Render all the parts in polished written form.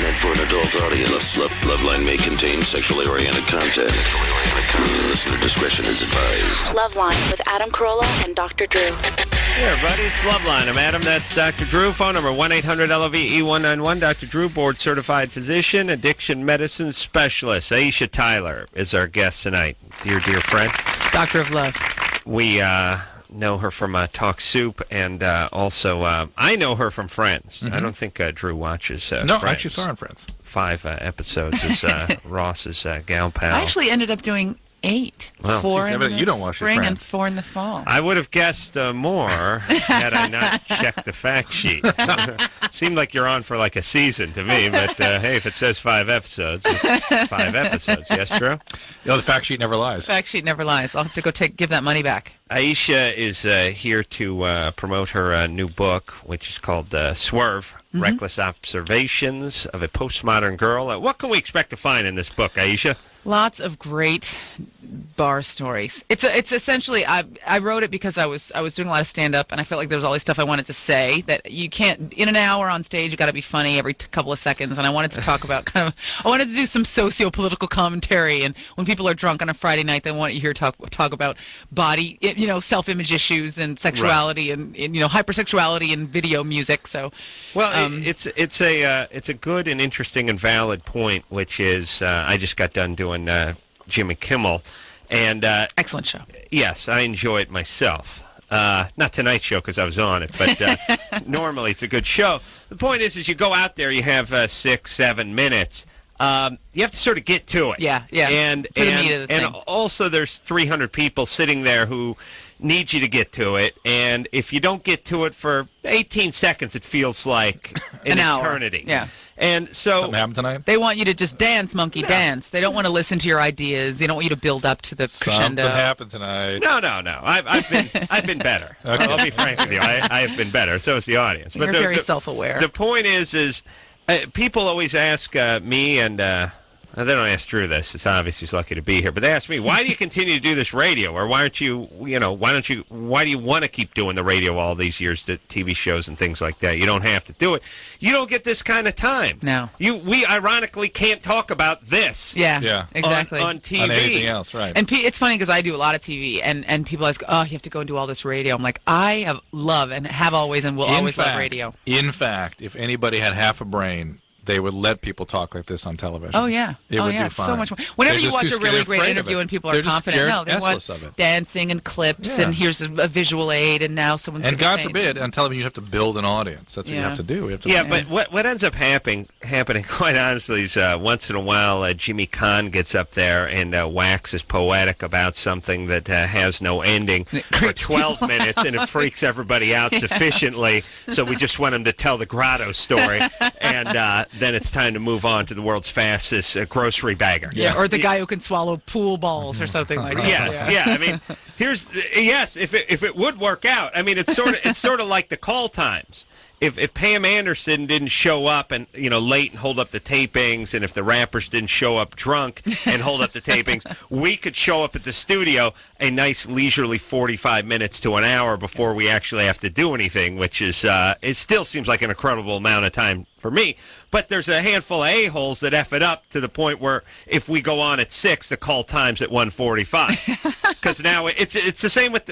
meant for an adult audience. Loveline may contain sexually oriented content. Listener discretion is advised. Loveline with Adam Carolla and Dr. Drew. Hey, everybody, it's Loveline. I'm Adam, that's Dr. Drew. Phone number 1-800-LOVE-191. Dr. Drew, board-certified physician, addiction medicine specialist. Aisha Tyler is our guest tonight. Dear friend. Doctor of Love. We know her from Talk Soup, and also I know her from Friends. Mm-hmm. I don't think Drew watches Friends. No, I actually saw her on Friends. 5 episodes as Ross's gal pal. I actually ended up doing 8. Well, 4 in the you don't watch your spring and Friends. 4 in the fall. I would have guessed more had I not checked the fact sheet. It seemed like you're on for like a season to me, but hey, if it says 5 episodes, it's 5 episodes. Yes, Drew? You know, the fact sheet never lies. Fact sheet never lies. I'll have to go give that money back. Aisha is here to promote her new book, which is called Swerve, Reckless Observations of a Postmodern Girl. What can we expect to find in this book, Aisha? Lots of great bar stories. It's essentially I wrote it because I was doing a lot of stand up and I felt like there was all this stuff I wanted to say that you can't in an hour on stage. You got to be funny every couple of seconds, and I wanted to talk about I wanted to do some socio-political commentary. And when people are drunk on a Friday night, they want you to hear talk about body, self-image issues and sexuality, right, and hypersexuality in video music. So, well, it's a good and interesting and valid point, which is I just got done doing Jimmy Kimmel, and excellent show. Yes, I enjoy it myself. Not tonight's show because I was on it, but normally it's a good show. The point is you go out there, you have 6-7 minutes. You have to sort of get to it. Yeah. And to the meat of the thing. Also there's 300 people sitting there who need you to get to it, and if you don't get to it for 18 seconds, it feels like an eternity. Yeah. And so something happened tonight? They want you to just dance, monkey, dance. They don't want to listen to your ideas. They don't want you to build up to the crescendo. Something happened tonight. No. I've been better. Okay. I'll be frank with you. I have been better. So is the audience. You're very self-aware. The point is people always ask me, and they don't ask Drew this. It's obvious he's lucky to be here. But they ask me, why do you continue to do this radio? Or why do you want to keep doing the radio all these years, the TV shows and things like that? You don't have to do it. You don't get this kind of time. No. We ironically can't talk about this. Yeah, exactly. On TV. On anything else, right. And it's funny because I do a lot of TV, and people ask, oh, you have to go and do all this radio. I'm like, I love and have always and will always love radio. In fact, if anybody had half a brain, they would let people talk like this on television. Oh, yeah. It would do it's fine. so much more. Whenever They're you watch just a really great interview and people are confident, they're they want of it. dancing and clips, and here's a visual aid, and now someone's and God forbid, on television you have to build an audience. That's what you have to do. But what ends up happening, quite honestly, is once in a while Jimmy Kahn gets up there and waxes poetic about something that has no ending for 12 minutes, and it freaks everybody out sufficiently, so we just want him to tell the grotto story, and then it's time to move on to the world's fastest grocery bagger. Yeah, or the guy who can swallow pool balls or something like that. Yeah. I mean, if it would work out. I mean, it's sort of like the call times. If Pam Anderson didn't show up and late and hold up the tapings, and if the rappers didn't show up drunk and hold up the tapings, we could show up at the studio a nice leisurely 45 minutes to an hour before we actually have to do anything, which is it still seems like an incredible amount of time for me. But there's a handful of a-holes that F it up to the point where if we go on at 6, the call time's at 1:45. Because now it's the same with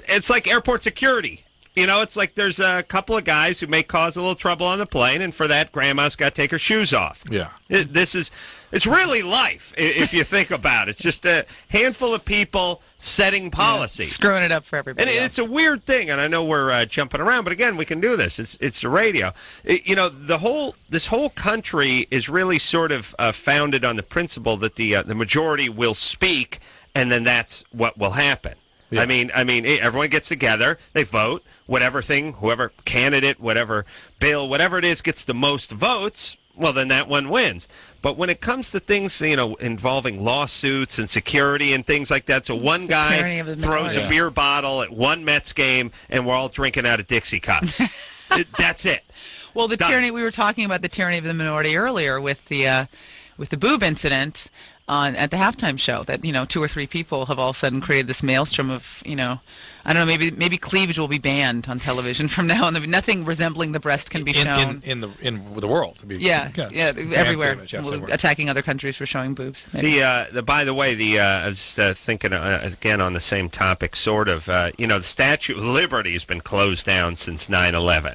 it's like airport security. It's like there's a couple of guys who may cause a little trouble on the plane, and for that, Grandma's got to take her shoes off. Yeah. It's really life, if you think about it. It's just a handful of people setting policy. Yeah, screwing it up for everybody. And it's a weird thing, and I know we're jumping around, but again, we can do this. It's the radio. This whole country is really sort of founded on the principle that the majority will speak, and then that's what will happen. Yeah. I mean, everyone gets together, they vote, whoever candidate, whatever bill, whatever it is gets the most votes, well, then that one wins. But when it comes to things, involving lawsuits and security and things like that, so one guy throws a beer bottle at one Mets game, and we're all drinking out of Dixie cups. That's it. Well, tyranny, we were talking about the tyranny of the minority earlier with the boob incident. at the halftime show that 2 or 3 people have all of a sudden created this maelstrom of I don't know, maybe cleavage will be banned on television from now on. Nothing resembling the breast can be shown in the world. Everywhere. Cleavage, yes, attacking other countries for showing boobs. Maybe. By the way, I was thinking again on the same topic, sort of. The Statue of Liberty has been closed down since 9/11.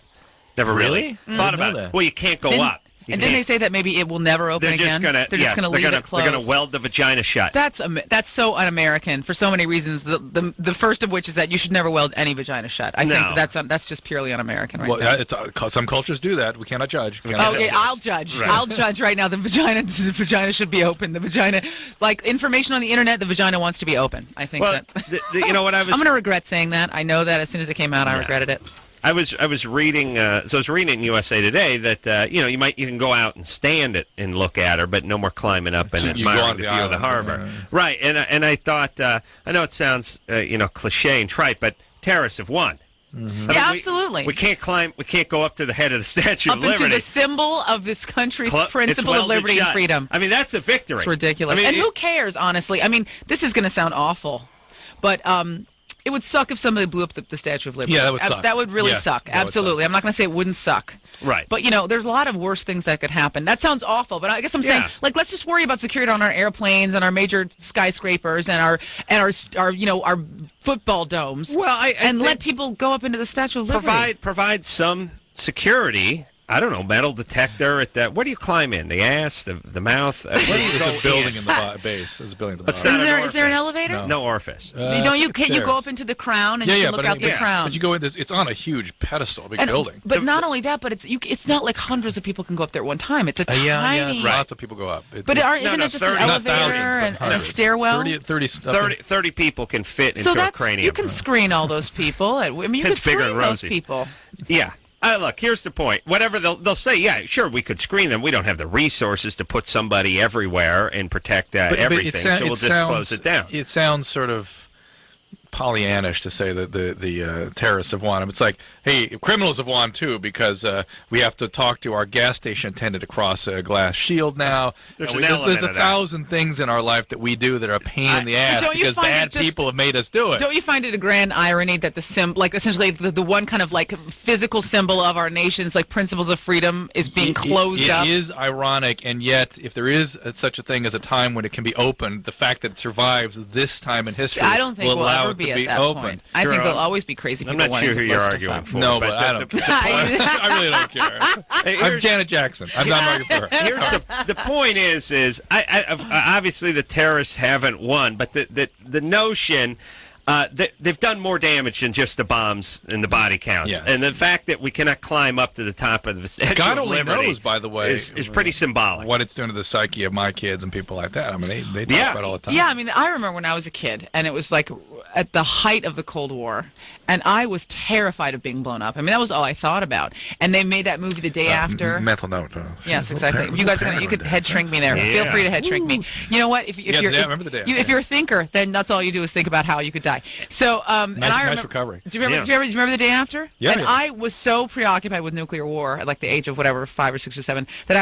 Never really thought about it. Well, you can't go up. Didn't they say that maybe it will never open again? They're just going to leave it closed. They're going to weld the vagina shut. That's so un-American for so many reasons. The first of which is that you should never weld any vagina shut. I think that's just purely un-American right there. Some cultures do that. We cannot judge. I'll judge. Right. I'll judge right now. The vagina should be open. The vagina, like information on the internet, the vagina wants to be open. I think that. What I was. I'm going to regret saying that. I know that as soon as it came out, I regretted it. I was reading. I was reading in USA Today that you can go out and stand it and look at her, but no more climbing up and admiring the view of the harbor. Right, and I thought I know it sounds cliche and trite, but terrorists have won. Mm-hmm. Absolutely. We can't climb. We can't go up to the head of the Statue of Liberty. Up into the symbol of this country's principle of liberty and freedom. I mean, that's a victory. It's ridiculous. And who cares? Honestly, I mean, this is going to sound awful, but. It would suck if somebody blew up the Statue of Liberty. Yeah, that would suck. That would really suck. Absolutely. I'm not going to say it wouldn't suck. Right. But, there's a lot of worse things that could happen. That sounds awful, but I guess I'm saying, let's just worry about security on our airplanes and our major skyscrapers and our football domes. Well, and let people go up into the Statue of Liberty. Provide some security. I don't know, metal detector at that. What do you climb in? The ass, the mouth? Where do you go? There's a building in the base. There's a building at the bottom. Is there an elevator? No orifice. Can't you go up into the crown and you can look out the crown? But you go in. It's on a huge pedestal, big building. But not only that, but it's not like hundreds of people can go up there at one time. It's a tiny. Yeah, lots of people go up. But isn't it just an elevator and a stairwell? 30 people can fit into a cranium. You can screen all those people. I mean, you can screen those people. Yeah. Look, here's the point. Whatever they'll say, yeah, sure, we could screen them. We don't have the resources to put somebody everywhere and protect everything, so we'll just close it down. It sounds sort of Pollyannish to say that the terrorists have won. It's like, hey, criminals have won too because we have to talk to our gas station attendant across a glass shield now. There's 1,000 things in our life that we do that are a pain in the ass because bad people have made us do it. Don't you find it a grand irony that essentially the one kind of like physical symbol of our nation's like principles of freedom is being closed up? It is ironic, and yet if there is such a thing as a time when it can be opened, the fact that it survives this time in history will allow it to be open. Point. I think there'll always be crazy people. I'm not sure who you're arguing for. No, but I don't. I really don't care. I'm Janet Jackson. I'm not arguing for her. Here's the point is obviously the terrorists haven't won, but the notion. They've done more damage than just the bombs and the body counts. Yes. And the fact that we cannot climb up to the top of the Statue God of only Liberty knows, by the way, is pretty symbolic. What it's doing to the psyche of my kids and people like that. I mean, they talk about it all the time. Yeah, I mean, I remember when I was a kid, and it was like at the height of the Cold War, and I was terrified of being blown up. I mean, that was all I thought about. And they made that movie the day after. Mental note. Yes, exactly. You guys you could head shrink me there. Yeah. Feel free to head shrink me. You know what? If you're a thinker, then that's all you do is think about how you could die. So, nice recovery. Do you remember the day after? Yeah. And I was so preoccupied with nuclear war at like the age of whatever, 5 or 6 or 7, that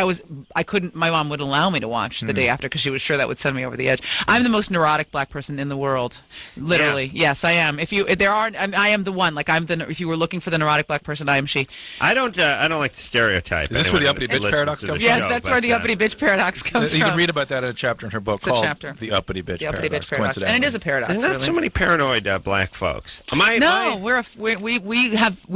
I couldn't. My mom wouldn't allow me to watch the day after because she was sure that would send me over the edge. I'm the most neurotic black person in the world, literally. Yeah. Yes, I am. I am the one. Like if you were looking for the neurotic black person, I am she. I don't like the stereotype. Is this where the uppity bitch paradox comes from? Yes, that's where the uppity bitch paradox comes from. You can read about that in a chapter in her book called "The Uppity Bitch Paradox." And it is a paradox. There's not so many paranoid black folks. We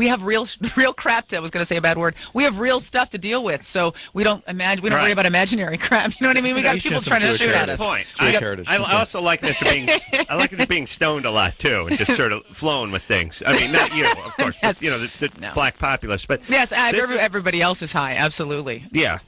have real crap. I was going to say a bad word. We have real stuff to deal with, so we don't worry about imaginary crap. You know what I mean? We got people trying to shoot at us. I also like it being stoned a lot too, and just sort of flowing with things. I mean, not you, of course, yes. but, the black populace. But yes, everybody else is high. Absolutely. Yeah.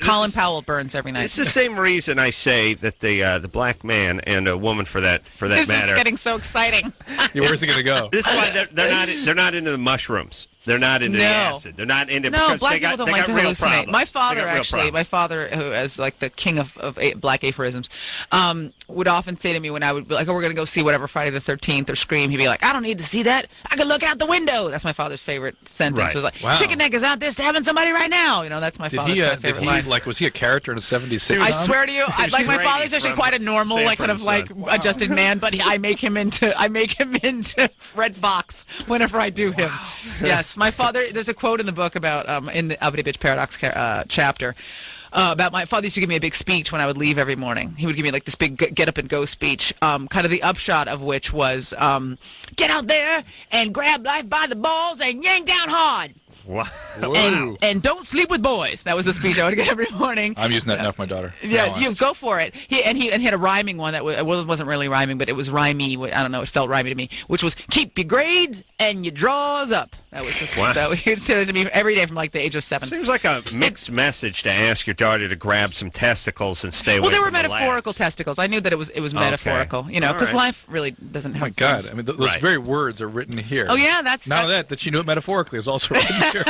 Colin Powell burns every night. It's the same reason I say that the black man and a woman for that this matter. This is getting so exciting. Where's it going to go? This is why they're not into the mushrooms. They're not into the acid. They're not into No, because black they got, people don't they like got to real hallucinate. problems. My father, They got real actually, problems. who as like the king of black aphorisms, would often say to me when I would be like, "Oh, we're gonna go see whatever Friday the 13th or Scream," he'd be like, "I don't need to see that. I can look out the window." That's my father's favorite sentence. Right. Was like, Wow. "Chicken neck is out there stabbing somebody right now." You know, that's my father's kind of favorite line. Was he a character in a 70s sitcom? I swear to you, was like my Grady father's actually from quite a normal, like kind of Sanford like and adjusted man, but I make him into Red Fox whenever I do him. Yes, my father. There's a quote in the book about in the Uppity Bitch Paradox chapter. About my father used to give me a big speech when I would leave every morning. He would give me like this big get up and go speech, kind of the upshot of which was get out there and grab life by the balls and yank down hard. Wow. And don't sleep with boys. That was the speech I would get every morning. I'm using that now for my daughter. Yeah, you go for it. He had a rhyming one that wasn't really rhyming, but it was rhymey. I don't know. It felt rhymey to me, which was keep your grades and your draws up. That was just Wow. that he said it to me every day from like the age of 7. Seems like a mixed message to ask your daughter to grab some testicles and stay away Well, they were from the metaphorical lads. testicles. I knew that it was metaphorical, you know, All because right. life really doesn't Oh have. my God! things. I mean, those Right. very words are written here. Oh yeah, that's Not only that she knew it metaphorically is also written here.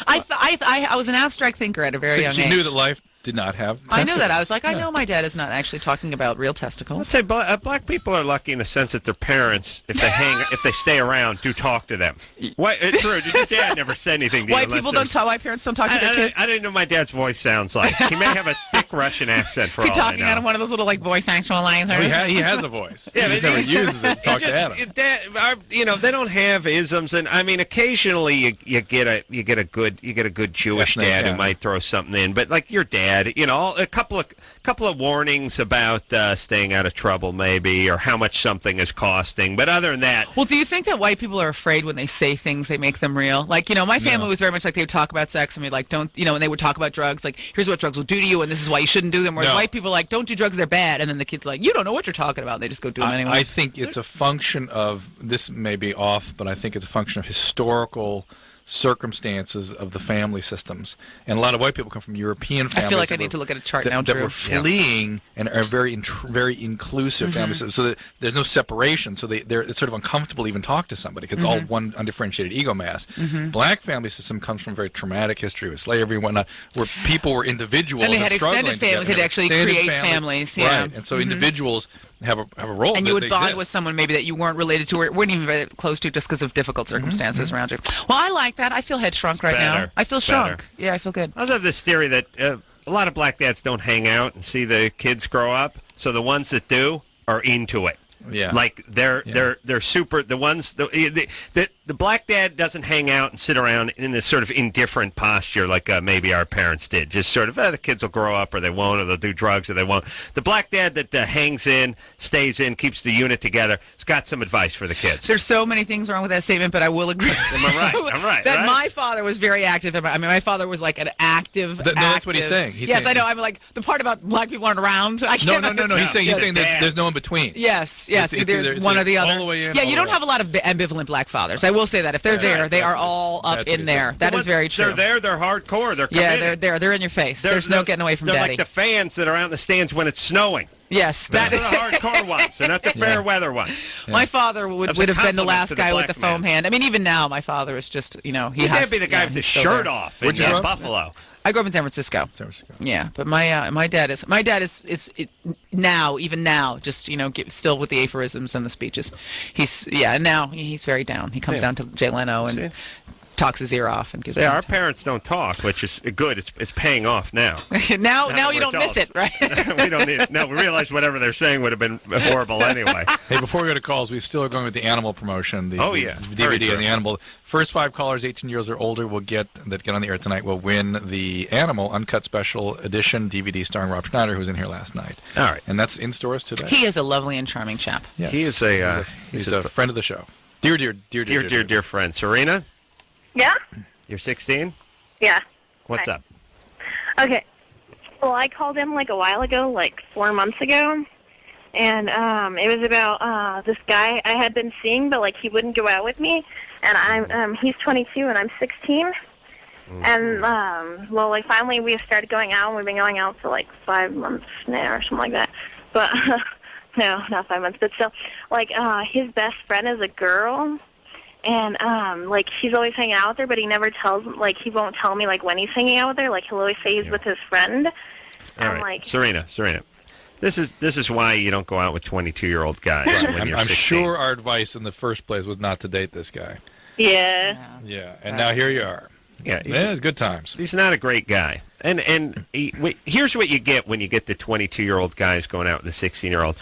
I was an abstract thinker at a very So young she age. knew that life did not have. I knew that. I was testicles. like, I know my dad is not actually talking about real testicles. Let's say black people are lucky in the sense that their parents, if they stay around, do talk to them. Why, Drew, did your dad never say anything to you? White people don't talk. White parents don't talk to their kids. I didn't know my dad's voice sounds like. He may have a thick Russian accent for Is he all talking I know. out of one of those little like voice actualizers? He has a voice. Yeah, he but just never uses it to talk to Adam. They don't have isms, and I mean, occasionally you get a good Jewish Ethnic, dad yeah. who might throw something in, but like your dad, a couple of warnings about staying out of trouble, maybe, or how much something is costing. But other than that, Well, do you think that white people are afraid when they say things, they make them real? Like, my family was very much like they would talk about sex and we'd like, don't, and they would talk about drugs, like, here's what drugs will do to you and this is why you shouldn't do them. Whereas No. white people are like, don't do drugs, they're bad. And then the kids are like, you don't know what you're talking about. They just go do them anyway. I think it's a function of, this may be off, but I think it's a function of historical circumstances of the family systems. And a lot of white people come from European families. I feel like I that need were- to look at a chart that, now, that Drew. were fleeing and are very inclusive families. So that there's no separation. So it's sort of uncomfortable to even talk to somebody because it's all one undifferentiated ego mass. Black family system comes from very traumatic history with slavery and whatnot, where people were individuals And they had struggling extended families. together. They'd actually Extended create families, yeah. Right. And so individuals have a role. And that you would they bond exist. with someone maybe that you weren't related to or weren't even very close to just because of difficult circumstances around you. Well, I like that. I feel head shrunk right now. better. I feel shrunk. Yeah, I feel good. I also have this theory that a lot of black dads don't hang out and see the kids grow up, so the ones that do are into it. Yeah. Like they're super. The ones the black dad doesn't hang out and sit around in a sort of indifferent posture like maybe our parents did. Just sort of the kids will grow up or they won't, or they'll do drugs or they won't. The black dad that hangs in, stays in, keeps the unit together, has got some advice for the kids. There's so many things wrong with that statement, but I will agree. Am I right? I'm right. That right? my father was very active. I mean, my father was like an active. No, that's what he's saying. He's yes, saying- I know. I'm like the part about black people aren't around. I No, can't. no. He's saying Yes, there's no in between. Yes, It's either it's one or the all other. the way in, yeah, all you the don't way have a lot of ambivalent black fathers. I will say that if they're there, they are all up That's what in he's there. saying. That The is very ones- true. They're there. They're hardcore. They're Yeah, committed. they're in your face. There's no getting away from they're daddy. like the fans that are out in the stands when it's snowing. Yes, Those are the hardcore ones. They're not the fair weather ones. My father would That's a have been the compliment last to the guy with black the foam man. hand. I mean, even now, my father is just, he He has. can't be the guy with the he's still shirt there. off Where'd in you grow up? Buffalo. I grew up in San Francisco. San Francisco. Yeah, but my dad is now, even now, just still with the aphorisms and the speeches. And now he's very down. He comes Yeah. down to Jay Leno and talks his ear off and gives. Yeah, me our parents don't talk, which is good. It's paying off now. now that you we're don't miss it, adults. right? We don't need it. No, we realize whatever they're saying would have been horrible anyway. Hey, before we go to calls, we still are going with the animal promotion. The Very DVD true. and the animal. First 5 callers, 18 years or older, will get on the air tonight will win the Animal Uncut Special Edition DVD starring Rob Schneider, who was in here last night. All right. And that's in stores today. He is a lovely and charming chap. Yes. He is he's a friend of the show. Dear friend. Serena, Yeah? you're 16. Yeah. What's Hi. up? Okay. Well, I called him like a while ago, like 4 months ago, and it was about this guy I had been seeing, but like he wouldn't go out with me, and he's 22 and I'm 16, and well, like finally we started going out, and we've been going out for like 5 months now or something like that, but no, not 5 months, but still, like his best friend is a girl. And like he's always hanging out with her, but he never tells, like he won't tell me like when he's hanging out with her. Like he'll always say he's with his friend. All And right, like Serena. This is why you don't go out with 22-year-old guys when you're I'm 16. sure our advice in the first place was not to date this guy. yeah. Yeah, and now here you are. Yeah, It's good times. he's not a great guy. And here's what you get when you get the 22-year-old guys going out with the 16-year-old.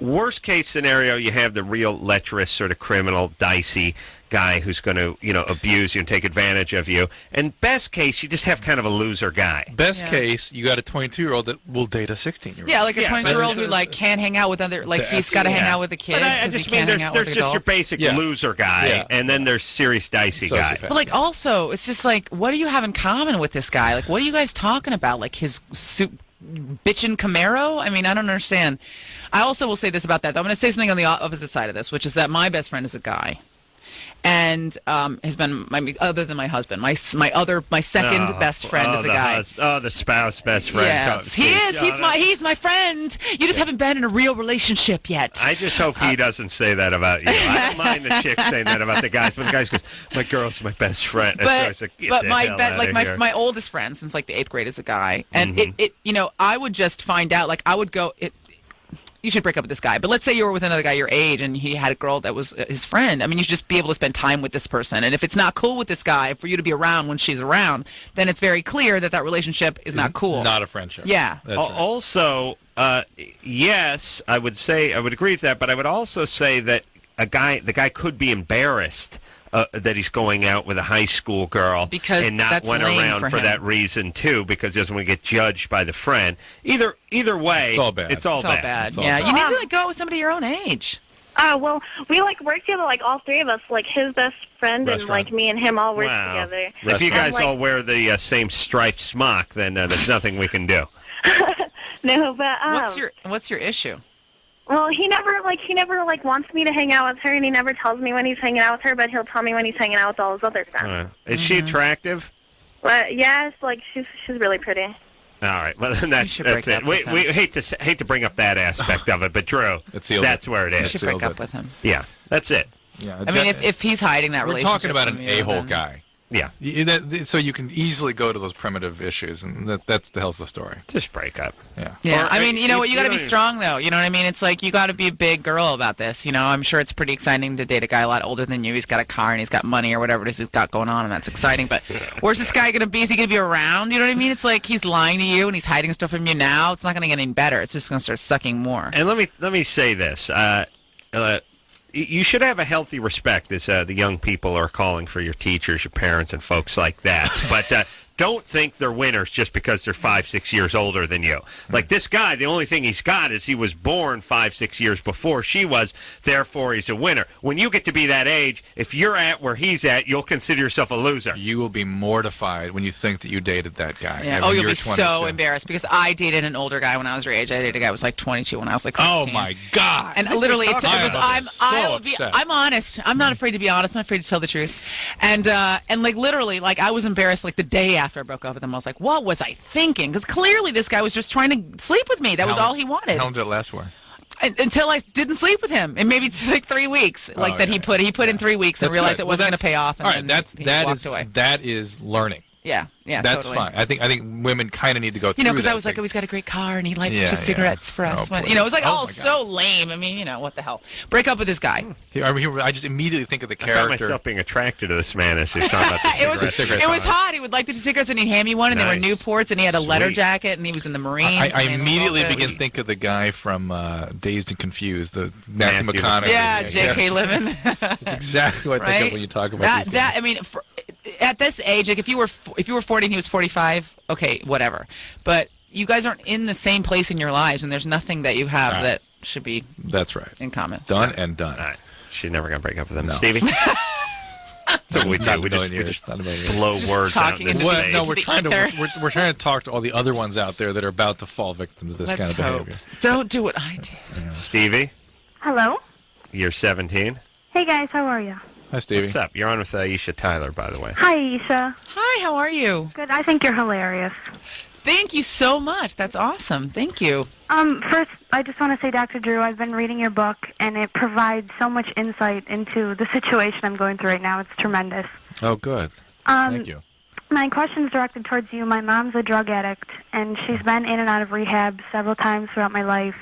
Worst case scenario, you have the real lecherous, sort of criminal, dicey guy who's going to, abuse you and take advantage of you. And best case, you just have kind of a loser guy. Best case, you got a 22-year-old that will date a 16-year-old. Yeah, like a Yeah, 22-year-old who like can't hang out with other, like he's got to hang out with the kids. But I 'cause he just mean can't hang out there's with just your adults. basic Yeah. loser guy, Yeah. and then there's serious dicey guy. Sociopath. But like also, it's just like, what do you have in common with this guy? Like, what are you guys talking about? Like his bitchin' Camaro? I mean, I don't understand. I also will say this about that, though. I'm going to say something on the opposite side of this, which is that my best friend is a guy. And has been other than my husband, my second best friend is a guy. The spouse best friend. Yes, he is. He's my friend. You just haven't been in a real relationship yet. I just hope he doesn't say that about you. I don't mind the chick saying that about the guys, but the guys goes, "My girl's my best friend." And so I said, "Get the hell outta here." my oldest friend since like the 8th grade is a guy, and it I would just find out, like I would go you should break up with this guy. But let's say you were with another guy your age and he had a girl that was his friend. I mean, you should just be able to spend time with this person. And if it's not cool with this guy for you to be around when she's around, then it's very clear that relationship is not cool. Not a friendship. Yeah. That's right. Also, yes, I would agree with that, but I would also say that the guy could be embarrassed that he's going out with a high school girl because and not that's went lame around for him. that reason too, because he doesn't want to get judged by the friend. Either way, it's all bad. It's all bad. Yeah, you need to like go with somebody your own age. Well, we like work together, like all three of us, like his best friend and Restaurant. like me and him all work Wow. together. If you guys Like- all wear the same striped smock, then there's nothing we can do. No, but What's your issue? well, he never wants me to hang out with her, and he never tells me when he's hanging out with her, but he'll tell me when he's hanging out with all his other friends. Is she attractive? But yes, like she's really pretty. All right, well then that's should break it. up with We him. hate to bring up that aspect of it, but Drew, It seals that's it. where it You is. should seals break up it. with him. Yeah, that's it. Yeah. I mean, if he's hiding that we're relationship talking about from an you, a-hole then- guy. Yeah, So you can easily go to those primitive issues, and that's the hell's the story. just break up. Yeah. Yeah, Or, I mean, you know what? You got to don't be even- strong, though. You know what I mean? It's like you got to be a big girl about this. You know, I'm sure it's pretty exciting to date a guy a lot older than you. He's got a car and he's got money or whatever it is he's got going on, and that's exciting. But where's this guy going to be? Is he going to be around? You know what I mean? It's like he's lying to you and he's hiding stuff from you now. It's not going to get any better. It's just going to start sucking more. And let me say this: you should have a healthy respect as the young people are calling for your teachers, your parents, and folks like that. But don't think they're winners just because they're 5-6 years older than you. Like this guy, the only thing he's got is he was born 5-6 years before she was, therefore he's a winner. When you get to be that age, if you're at where he's at, you'll consider yourself a loser. You will be mortified when you think that you dated that guy. Yeah. when Oh, you'll you're be 22. so embarrassed because I dated an older guy when I was your age. I dated a guy who was like 22 when I was like 16. Oh my God! And literally, it was. I'm upset. I'm honest. I'm not afraid to be honest. I'm not afraid to tell the truth. And like literally, like I was embarrassed. Like the day after I broke up with him, I was like, "What was I thinking?" Because clearly, this guy was just trying to sleep with me. That was all he wanted. How long did it last for? Until I didn't sleep with him, and maybe it's like 3 weeks. Like that, yeah, he put in 3 weeks and That's realized good. it wasn't Well, going to pay off. And all right, then he walked is away. that is learning. Yeah, That's totally. fine. I think women kind of need to go through. You know, because that I was like, thing. oh, he's got a great car and he lights Yeah, just yeah. cigarettes for us. Oh, boy. You know, it was like, Oh, oh, my so lame. I mean, you know, what the hell? Break up with this guy. I just immediately think of the I found character. myself being attracted to this man as he's talking about the It was cigarettes. it was hot. He would like the cigarettes and he'd hand me one, and they were Nice. Newports, and he had a leather Sweet. jacket, and he was in the Marines. I and it was all immediately good. begin to think of the guy from Dazed and Confused, the Matthew Matthew McConaughey. Yeah, J.K. Livin. That's exactly what I think Right? of when you talk about these I mean, at this age, like if you were 40 and he was 45, okay, whatever. But you guys aren't in the same place in your lives, and there's nothing that you have Right. that should be That's right. in common. Done and done. All right. She's never going to break up with him. No. Stevie? That's what we Not do. a We million just years. Not a million years. blow Just words out talking in this into Well, space. no, we're the trying ether. to we're trying to talk to all the other ones out there that are about to fall victim to this Let's kind of hope. behavior. Don't do what I did. Stevie, Hello. you're 17. Hey guys, how are you? Hi, Stevie. What's up? You're on with Aisha Tyler, by the way. Hi, Aisha. Hi, how are you? Good. I think you're hilarious. Thank you so much. That's awesome. Thank you. First, I just want to say, Dr. Drew, I've been reading your book, and it provides so much insight into the situation I'm going through right now. It's tremendous. Oh, good. Thank you. My question is directed towards you. My mom's a drug addict, and she's been in and out of rehab several times throughout my life.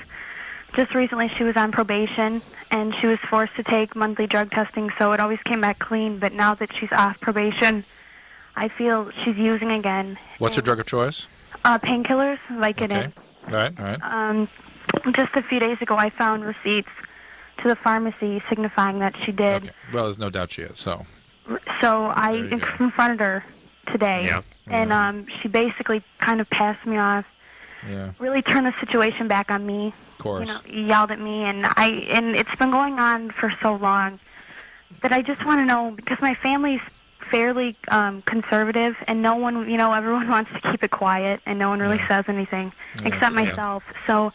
Just recently, she was on probation, and she was forced to take monthly drug testing, so it always came back clean. But now that she's off probation, I feel she's using again. What's her drug of choice? Painkillers, Vicodin. Okay. All right. Just a few days ago, I found receipts to the pharmacy signifying that she did. Okay. Well, there's no doubt she is, so. So I confronted her today, and she basically kind of passed me off, really turned the situation back on me. Of course. Yelled at me, and it's been going on for so long that I just want to know, because my family's fairly conservative, and no one, everyone wants to keep it quiet, and no one really says anything except myself. So,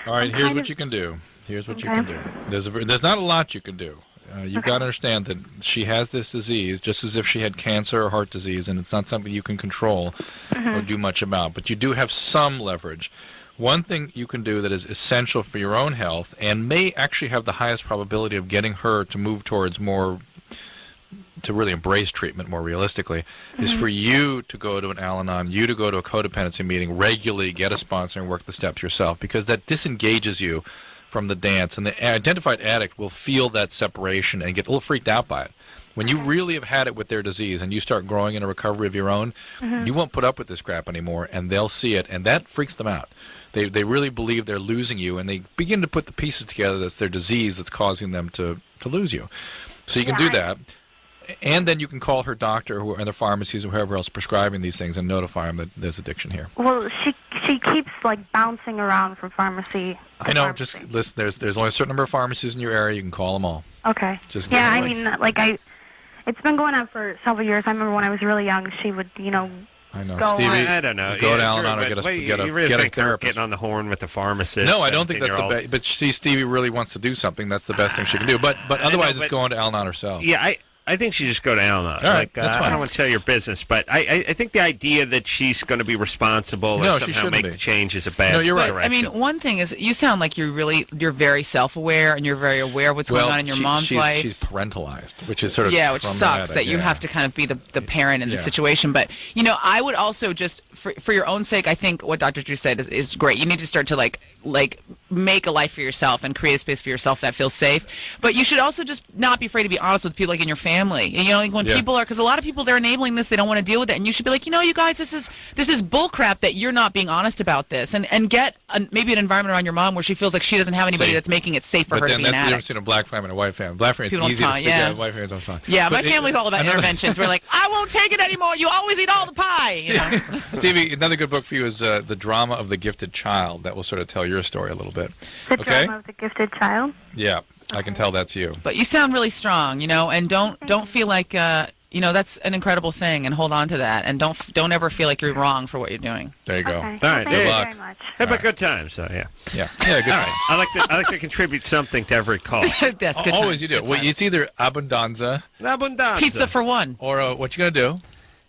all right, here's what you can do. Here's what you can do. There's not a lot you can do. You've got to understand that she has this disease just as if she had cancer or heart disease, and it's not something you can control or do much about. But you do have some leverage. One thing you can do that is essential for your own health and may actually have the highest probability of getting her to move towards more, to really embrace treatment more realistically, is for you to go to an Al-Anon, you to go to a codependency meeting regularly, get a sponsor, and work the steps yourself, because that disengages you from the dance. And the identified addict will feel that separation and get a little freaked out by it. When you really have had it with their disease and you start growing in a recovery of your own, you won't put up with this crap anymore, and they'll see it, and that freaks them out. They really believe they're losing you, and they begin to put the pieces together that's their disease that's causing them to lose you. So you can do that. And then you can call her doctor or other pharmacies or whoever else prescribing these things and notify them that there's addiction here. Well, she keeps bouncing around from pharmacy. I know. Just listen. There's only a certain number of pharmacies in your area. You can call them all. Okay. Just it's been going on for several years. I remember when I was really young, she would, I know, go Stevie. I don't know. Go to Al-Anon or get a therapist. Getting on the horn with the pharmacist. No, I don't think that's the best. But see, Stevie really wants to do something. That's the best thing she can do. But otherwise, it's going to Al-Anon herself. Yeah, I think she just go to Al-Anon. All right, that's fine. I don't want to tell your business, but I think the idea that she's going to be responsible or somehow make the change is a bad. No, you're right. direction. I mean, one thing is, you sound like you're very self-aware, and you're very aware of what's going on in your mom's life. She's parentalized, which is sort of which sucks that you have to kind of be the parent in the situation. But I would also just for your own sake, I think what Dr. Drew said is great. You need to start to like make a life for yourself and create a space for yourself that feels safe. But you should also just not be afraid to be honest with people in your family. When people are, because a lot of people, they're enabling this, they don't want to deal with it, and you should be like, you guys, this is bull crap that you're not being honest about this, and get maybe an environment around your mom where she feels like she doesn't have anybody that's making it safe for her to be an addict. But then that's the difference between a black family and a white family. Black family, it's easy to speak out. White family don't talk. Yeah, my family's all about interventions. We're like, I won't take it anymore. You always eat all the pie. Stevie, another good book for you is The Drama of the Gifted Child. That will sort of tell your story a little bit. The Drama of the Gifted Child? Yeah. I can tell that's you. But you sound really strong, and don't feel like that's an incredible thing, and hold on to that, and don't ever feel like you're wrong for what you're doing. There you go. Okay. All right, good luck. Very much. Have a good time. So yeah, good. All right. I like to contribute something to every call. That's good. Always you do. Well, it's either abundanza, pizza for one, or what you gonna do?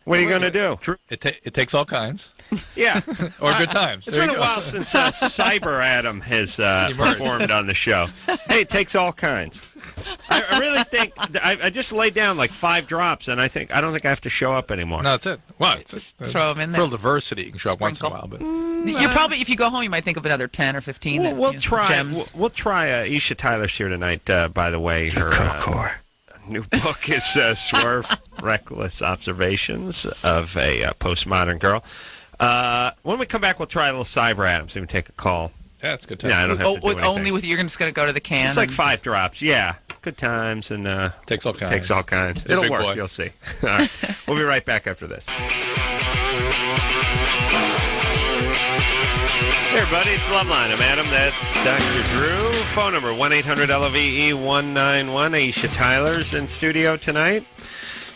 What are you gonna do? It takes all kinds. Yeah. Or good times. It's been a while since Cyber Adam has performed on the show. Hey, it takes all kinds. I really think I just laid down 5 drops, and I don't think I have to show up anymore. No, that's it. Well, just throw them in there. For diversity, you can show up once in a while. But you probably, if you go home, you might think of another 10 or 15. We'll try. Gems. We'll try. Aisha Tyler's here tonight. By the way, her new book is Swerve: Reckless Observations of a Postmodern Girl. When we come back, we'll try a little Cyber Adam, so we can take a call. Yeah, it's a good time. Yeah, I don't have to do anything. Only with you're just going to go to the can. It's 5 drops. Yeah, good times and takes all kinds. Takes all kinds. It'll work. Boy. You'll see. All right, we'll be right back after this. Hey everybody, it's Loveline. I'm Adam. That's Dr. Drew. Phone number 1-800-LOVE-191. Aisha Tyler's in studio tonight.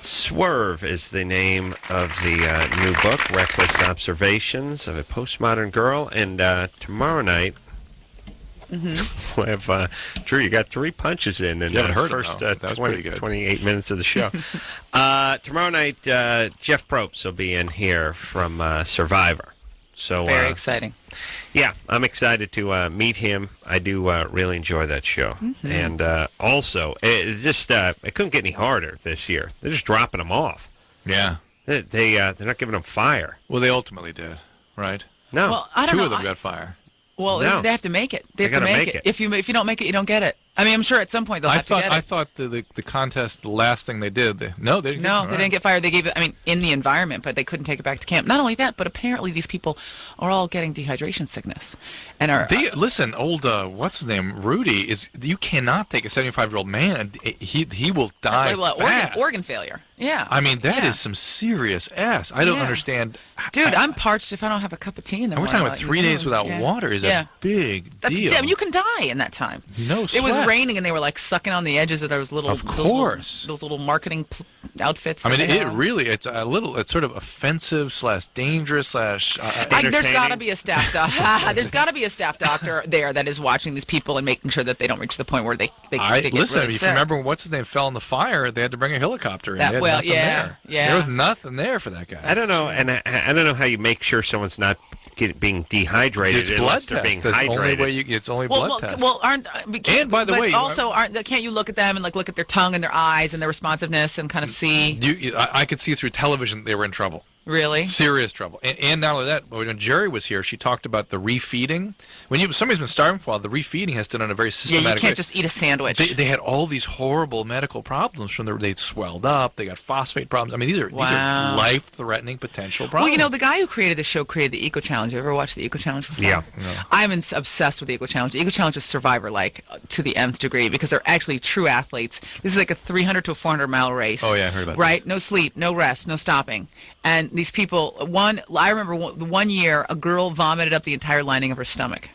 Swerve is the name of the new book, Reckless Observations of a Postmodern Girl. And tomorrow night, we'll have Drew. You got 3 punches in the first 28 minutes of the show. Tomorrow night, Jeff Probst will be in here from Survivor. So Very exciting. Yeah, I'm excited to meet him. I do really enjoy that show. And also, it couldn't get any harder this year. They're just dropping them off. Yeah. They're not giving them fire. Well, they ultimately did, right? No. Well, I don't Two know. of them got fire. Well, No. they have to make it. They have to gotta make make it. it. If you don't make it, you don't get it. I mean, I'm sure at some point they'll have to get it. I thought the contest, the last thing they did, they didn't. No, they didn't get fired. They gave it, I mean, in the environment, but they couldn't take it back to camp. Not only that, but apparently these people are all getting dehydration sickness. And are Listen, old what's his name, Rudy, you cannot take a 75-year-old man. He will die fast. organ failure. Yeah. I mean, that is some serious ass. I don't understand. Dude, I'm parched if I don't have a cup of tea in the And we're morning. talking about 3 days without water is a big deal. Damn, you can die in that time. No It was sweat. raining, and they were like sucking on the edges of those little. Of course. Those little marketing outfits. I mean, that they have. it's sort of offensive / dangerous / There's entertaining. got to be a staff doctor. There's got to be a staff doctor there that is watching these people and making sure that they don't reach the point where they get listen, really if sick. you remember what's his name fell in the fire, they had to bring a helicopter in. They had nothing there. There was nothing there for that guy. I don't know, and I don't know how you make sure someone's not being dehydrated It's blood unless they're test. being That's the only hydrated. way it's only blood test. Well, aren't And by the way, can't you look at them and look at their tongue and their eyes and their responsiveness and kind of see? I could see through television they were in trouble. Really? Serious trouble. And not only that, when Jerry was here, she talked about the refeeding. When somebody's been starving for a while, the refeeding has to be done in a very systematic way. Yeah, you can't just eat a sandwich. They had all these horrible medical problems they swelled up, they got phosphate problems. I mean, these are life-threatening potential problems. Well, the guy who created the show created the Eco Challenge. You ever watched the Eco Challenge before? Yeah. I'm obsessed with the Eco Challenge. The Eco Challenge is Survivor-like to the nth degree because they're actually true athletes. This is like a 300 to a 400-mile race. Oh, yeah, I heard about Right? this. No sleep, no rest, no stopping. And these people, I remember one year, a girl vomited up the entire lining of her stomach.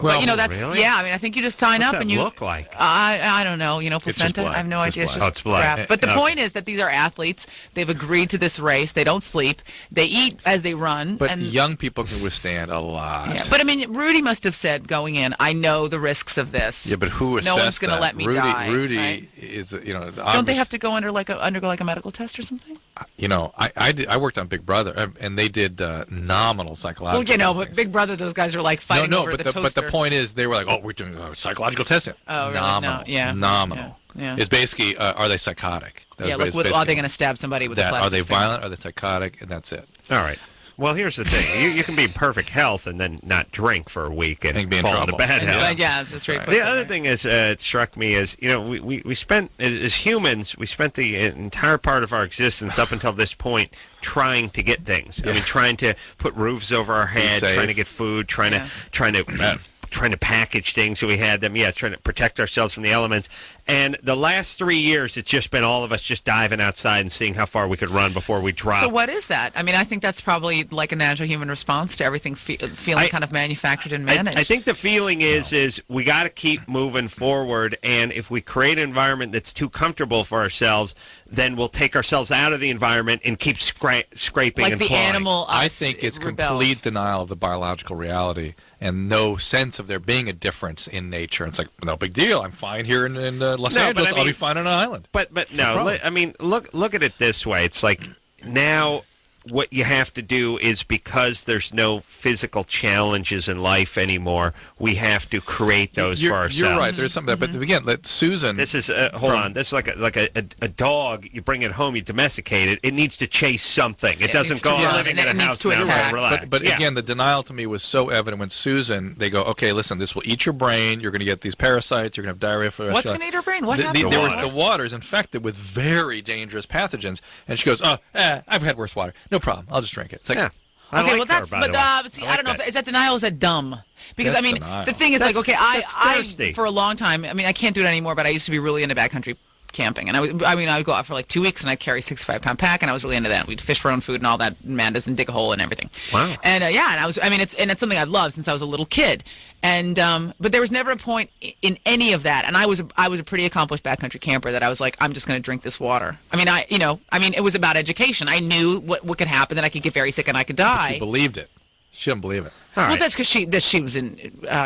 Well, But, that's, really? yeah, I mean, I think you just sign What's up that and you look like? I don't know, just placenta. blood. I have no Just idea. It's blood. just Oh, it's blood. crap. But the Okay. point is that these are athletes. They've agreed to this race. They don't sleep. They eat as they run. But and, young people can withstand a lot. yeah. But I mean, Rudy must have said going in, I know the risks of this. Yeah, but who assessed No one's going to let me die. Rudy right? is, Don't they have to go undergo like a medical test or something? I worked on Big Brother, and they did nominal psychological Well, testing. but Big Brother, those guys are like fighting over the toaster. But the point is, they were like, "Oh, we're doing psychological testing." Oh, really? Nominal, No, yeah. nominal. Yeah. It's basically, are they psychotic? That Yeah, was like, are basically they going to stab somebody with a that? plastic Are they spear? violent? Are they psychotic? And that's it. All right. Well, here's the thing. You can be in perfect health and then not drink for a week and be in fall into trouble. bad And health. yeah, that's right. The other thing is, it struck me is, we spent, as humans, we spent the entire part of our existence up until this point trying to get things. I mean, trying to put roofs over our head, safe. trying to get food, trying to package things so we had them. Yes, trying to protect ourselves from the elements. And the last 3 years, it's just been all of us just diving outside and seeing how far we could run before we drop. So what is that? I mean, I think that's probably like a natural human response to everything feeling kind of manufactured and managed. I think the feeling is we got to keep moving forward, and if we create an environment that's too comfortable for ourselves, then we'll take ourselves out of the environment and keep scraping like and the clawing. animal. I think it's rebels. complete denial of the biological reality and no sense of there being a difference in nature. It's like, no big deal. I'm fine here in Los No, but Angeles. I I'll mean- be fine on an island. But no, problem. I mean, look at it this way. It's like now what you have to do is, because there's no physical challenges in life anymore, we have to create those for ourselves. You're right. There's something. But again, let Susan. This is hold on. This is like a dog. You bring it home, you domesticate it. It needs to chase something. It doesn't needs go to on run, living and in it a needs house to now. attack. Relax. But Yeah. again, the denial to me was so evident when Susan, they go, okay, listen, this will eat your brain. You're going to get these parasites. You're going to have diarrhea for the rest What's of your going to eat her brain? What life. happened? There was water. the water is infected with very dangerous pathogens, and she goes, I've had worse water. No problem. I'll just drink it. It's like, Yeah. I Okay, like well her, that's by but the way. see, I I don't know like if is that denial or is that dumb? Because That's I mean, denial. the thing is That's- like, okay, that's I thirsty. for a long time. I mean, I can't do it anymore, but I used to be really into backcountry camping, and I would go out for like 2 weeks, and I'd carry a 65-pound pack, and I was really into that. We'd fish for our own food and all that madness and dig a hole and everything. Wow. And and it's something I've loved since I was a little kid. And but there was never a point in any of that. And I was a pretty accomplished backcountry camper that I was like, I'm just going to drink this water. I mean, it was about education. I knew what could happen, that I could get very sick and I could She die. believed it. She didn't believe it. All Well, right. that's because she was an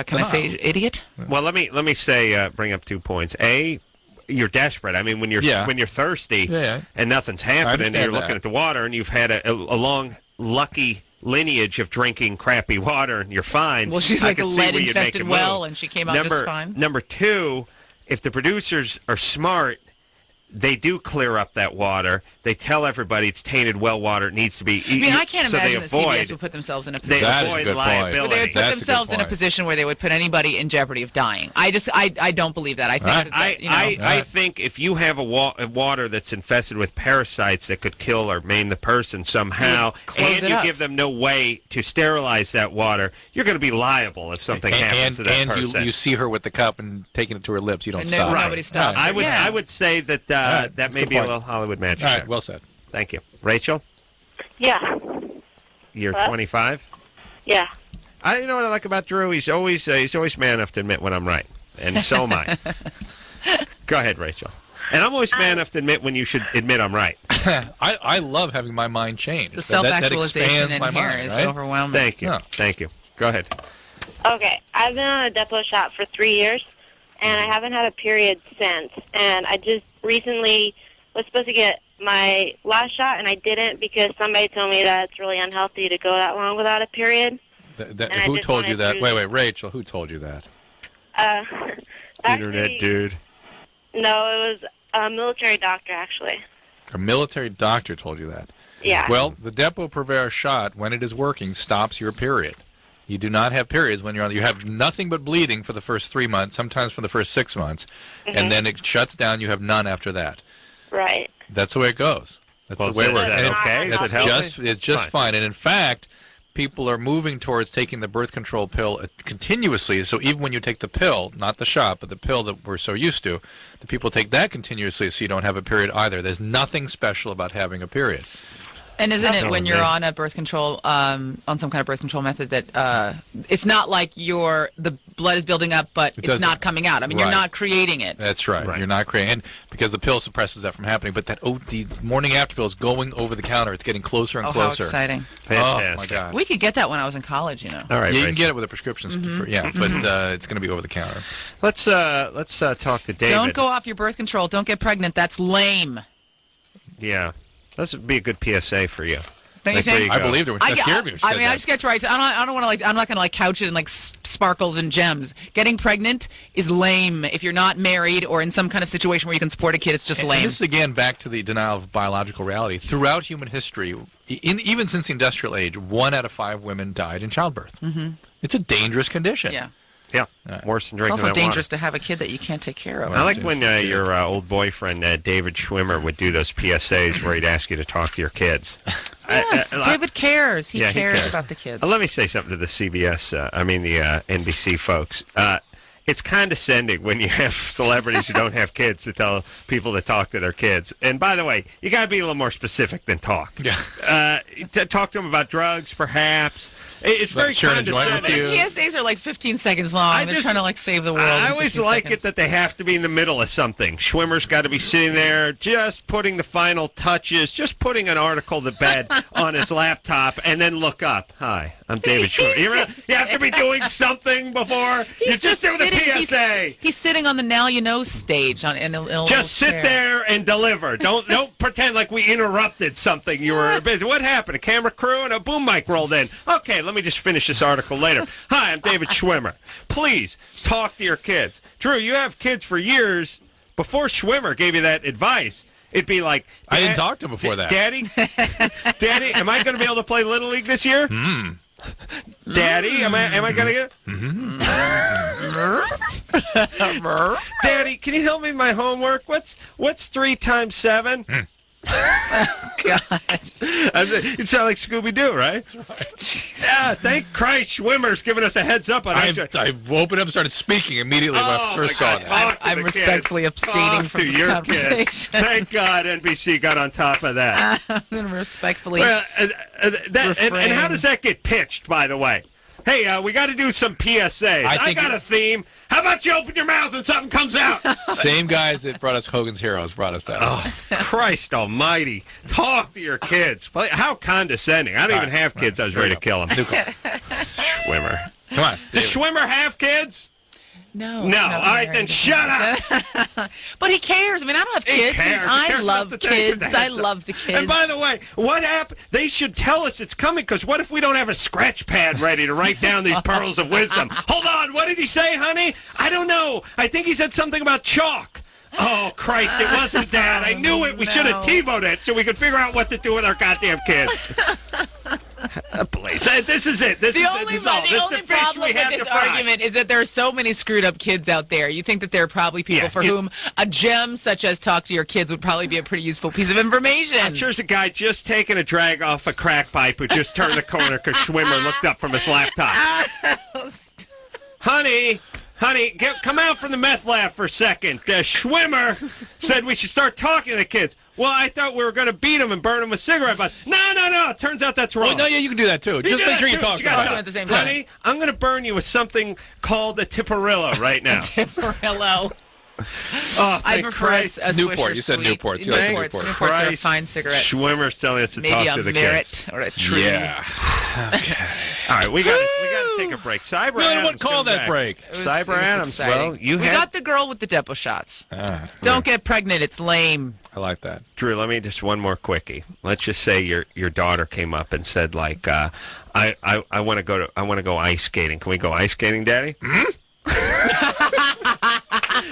can I say idiot? Well, let me say bring up 2 points. A, you're desperate. I mean, when you're thirsty Yeah. and nothing's I happening, and understand you're that. looking at the water, and you've had a long, lucky lineage of drinking crappy water and you're fine. Well, she's I like a could see where you'd make lead-infested a move. well, and she came out just fine. Number two, if the producers are smart, they do clear up that water. They tell everybody it's tainted well water. It needs to be. I mean, I can't so imagine they that avoid, CBS would put themselves in a They position. That is a avoid good point. liability. They would put That's a good themselves in a point. position where they would put anybody in jeopardy of dying. I don't believe that. I think Right. that, you know, I think if you have a water that's infested with parasites that could kill or maim the person somehow, close and it you up. give them no way to sterilize that water, you're going to be liable if something happens to that and person. you see her with the cup and taking it to her lips. You don't And stop. nobody stops. I would Yeah. I would say that right, that that's a may good be a point. little Hollywood magic. All right, there. well said. Thank you, Rachel. Yeah. You're Hello? 25. Yeah. You know what I like about Drew? He's always man enough to admit when I'm right, and so am I. Go ahead, Rachel. And I'm always man enough to admit when you should admit I'm right. I love having my mind change. the That self-actualization expands in my here mind, is right? overwhelming. Thank you. Yeah. Thank you. Go ahead. Okay. I've been on a depot shot for 3 years, and I haven't had a period since. And I just recently was supposed to get my last shot, and I didn't because somebody told me that it's really unhealthy to go that long without a period. And I Who just told you wanted that? to- Wait, Rachel, who told you that? Internet Actually, dude. no, it was a military doctor, actually. A military doctor told you that. Yeah. Well, the Depo-Provera shot, when it is working, stops your period. You do not have periods when you're on. You have nothing but bleeding for the first 3 months, sometimes for the first 6 months, and then it shuts down. You have none after that. Right. That's the way it goes. That's Well, the way it is works. that And okay? Is It's it healthy? just fine. And in fact, people are moving towards taking the birth control pill continuously. So even when you take the pill, not the shot, but the pill that we're so used to, the people take that continuously so you don't have a period either. There's nothing special about having a period. And isn't it Oh, when you're man. on a birth control, on some kind of birth control method that it's not like the blood is building up, but it's doesn't- not coming out. I mean, you're Right. not creating it. That's right. Right. You're not creating, and because the pill suppresses that from happening. But the morning after pill is going over the counter. It's getting closer and Oh, how closer. exciting. Fantastic. Oh my God. We could get that when I was in college, you know. All right, Yeah, you Rachel. can get it with a prescription. But it's going to be over the counter. Let's talk to David. Don't go off your birth control. Don't get pregnant. That's lame. Yeah, this would be a good PSA for you. Don't you Like, there think? you I go. believed her when she scared me. When she I said mean, that. I just get right. I don't want to I'm not going to couch it in sparkles and gems. Getting pregnant is lame. If you're not married or in some kind of situation where you can support a kid, it's just And lame. this is again back to the denial of biological reality. Throughout human history, even since the industrial age, 1 out of 5 women died in childbirth. Mm-hmm. It's a dangerous condition. Yeah. Yeah, worse than It's drinking also that dangerous water. to have a kid that you can't take care of. I like when your old boyfriend, David Schwimmer, would do those PSAs where he'd ask you to talk to your kids. Yes, David cares. He Yeah, he cares cares. about the kids. Let me say something to the CBS, the NBC folks. It's condescending when you have celebrities who don't have kids to tell people to talk to their kids. And by the way, you got to be a little more specific than talk. Yeah. Talk to them about drugs, perhaps. It's very share an enjoyment condescending. with you. PSAs are like 15 seconds long. They're trying to save the world. I in always 15 like seconds. it that they have to be in the middle of something. Schwimmer's got to be sitting there just putting the final touches, just putting an article to bed on his laptop, and then look up. Hi, I'm David Schwimmer. You have to be doing something before you just do the PSA. He's sitting on the Now You Know stage in a little Just sit chair. there and deliver. Don't pretend like we interrupted something. You were busy. What happened? A camera crew and a boom mic rolled in. Okay, let me just finish this article later. Hi, I'm David Schwimmer. Please talk to your kids. Drew, you have kids for years. Before Schwimmer gave you that advice, it'd be like, I didn't talk to him before that. Daddy, am I going to be able to play Little League this year? Daddy, am I going to get? Daddy, can you help me with my homework? What's 3 times 7? God. You sound like Scooby-Doo, right? That's right. Yeah, thank Christ Schwimmer's giving us a heads up on I Aisha. opened up and started speaking immediately when I first saw that. Talk to I'm the respectfully kids. abstaining Talk from to this your conversation. kids. Thank God NBC got on top of that. I'm going to respectfully. Well, and how does that get pitched, by the way? Hey, we got to do some PSAs. I think got a theme. How about you open your mouth and something comes out? Same guys that brought us Hogan's Heroes brought us that. Oh, Christ almighty. Talk to your kids. How condescending. I don't even have kids. I was ready to kill them. Schwimmer. Come on. Does Schwimmer have kids? No. No. he's All not right, then married. shut up. But he cares. I mean, I don't have He kids. cares. And He I cares love enough to take kids. the I heads up. love the kids. And by the way, what happened? They should tell us it's coming, because what if we don't have a scratch pad ready to write down these pearls of wisdom? Hold on. What did he say, honey? I don't know. I think he said something about chalk. Oh, Christ, it wasn't that. I knew it. We should have TiVoed it so we could figure out what to do with our goddamn kids. Please. This is it. This is all. The This only is the fish problem we with had to this fry. argument is that there are so many screwed up kids out there. You think that there are probably people Yeah, for whom a gem such as talk to your kids would probably be a pretty useful piece of information. I'm sure there's a guy just taking a drag off a crack pipe who just turned the corner because Schwimmer looked up from his laptop. Honey, come out from the meth lab for a second. Schwimmer said we should start talking to the kids. Well, I thought we were going to beat them and burn them with cigarette butts. No. Turns out that's wrong. Oh, no, yeah, you can do that too. Just make sure you talk gotta about talk. it. At the same time. Honey, I'm going to burn you with something called a Tipperillo right now. Hello. Oh, I thank prefer Christ. a Newport. Swisher You said Sweet. Newports. You like the Newports. Newports. Newports are a fine cigarette. Schwimmer's telling us to Maybe talk a to the merit kids. or a tree. Yeah. All right, we got to take a break. Cyber Really Adams wouldn't call coming that back. break. It was Cyber Adams. exciting. Well, you we had got the girl with the depot shots. Don't get pregnant. It's lame. I like that. Drew, let me just one more quickie. Let's just say your daughter came up and said like, I want to go ice skating. Can we go ice skating, Daddy?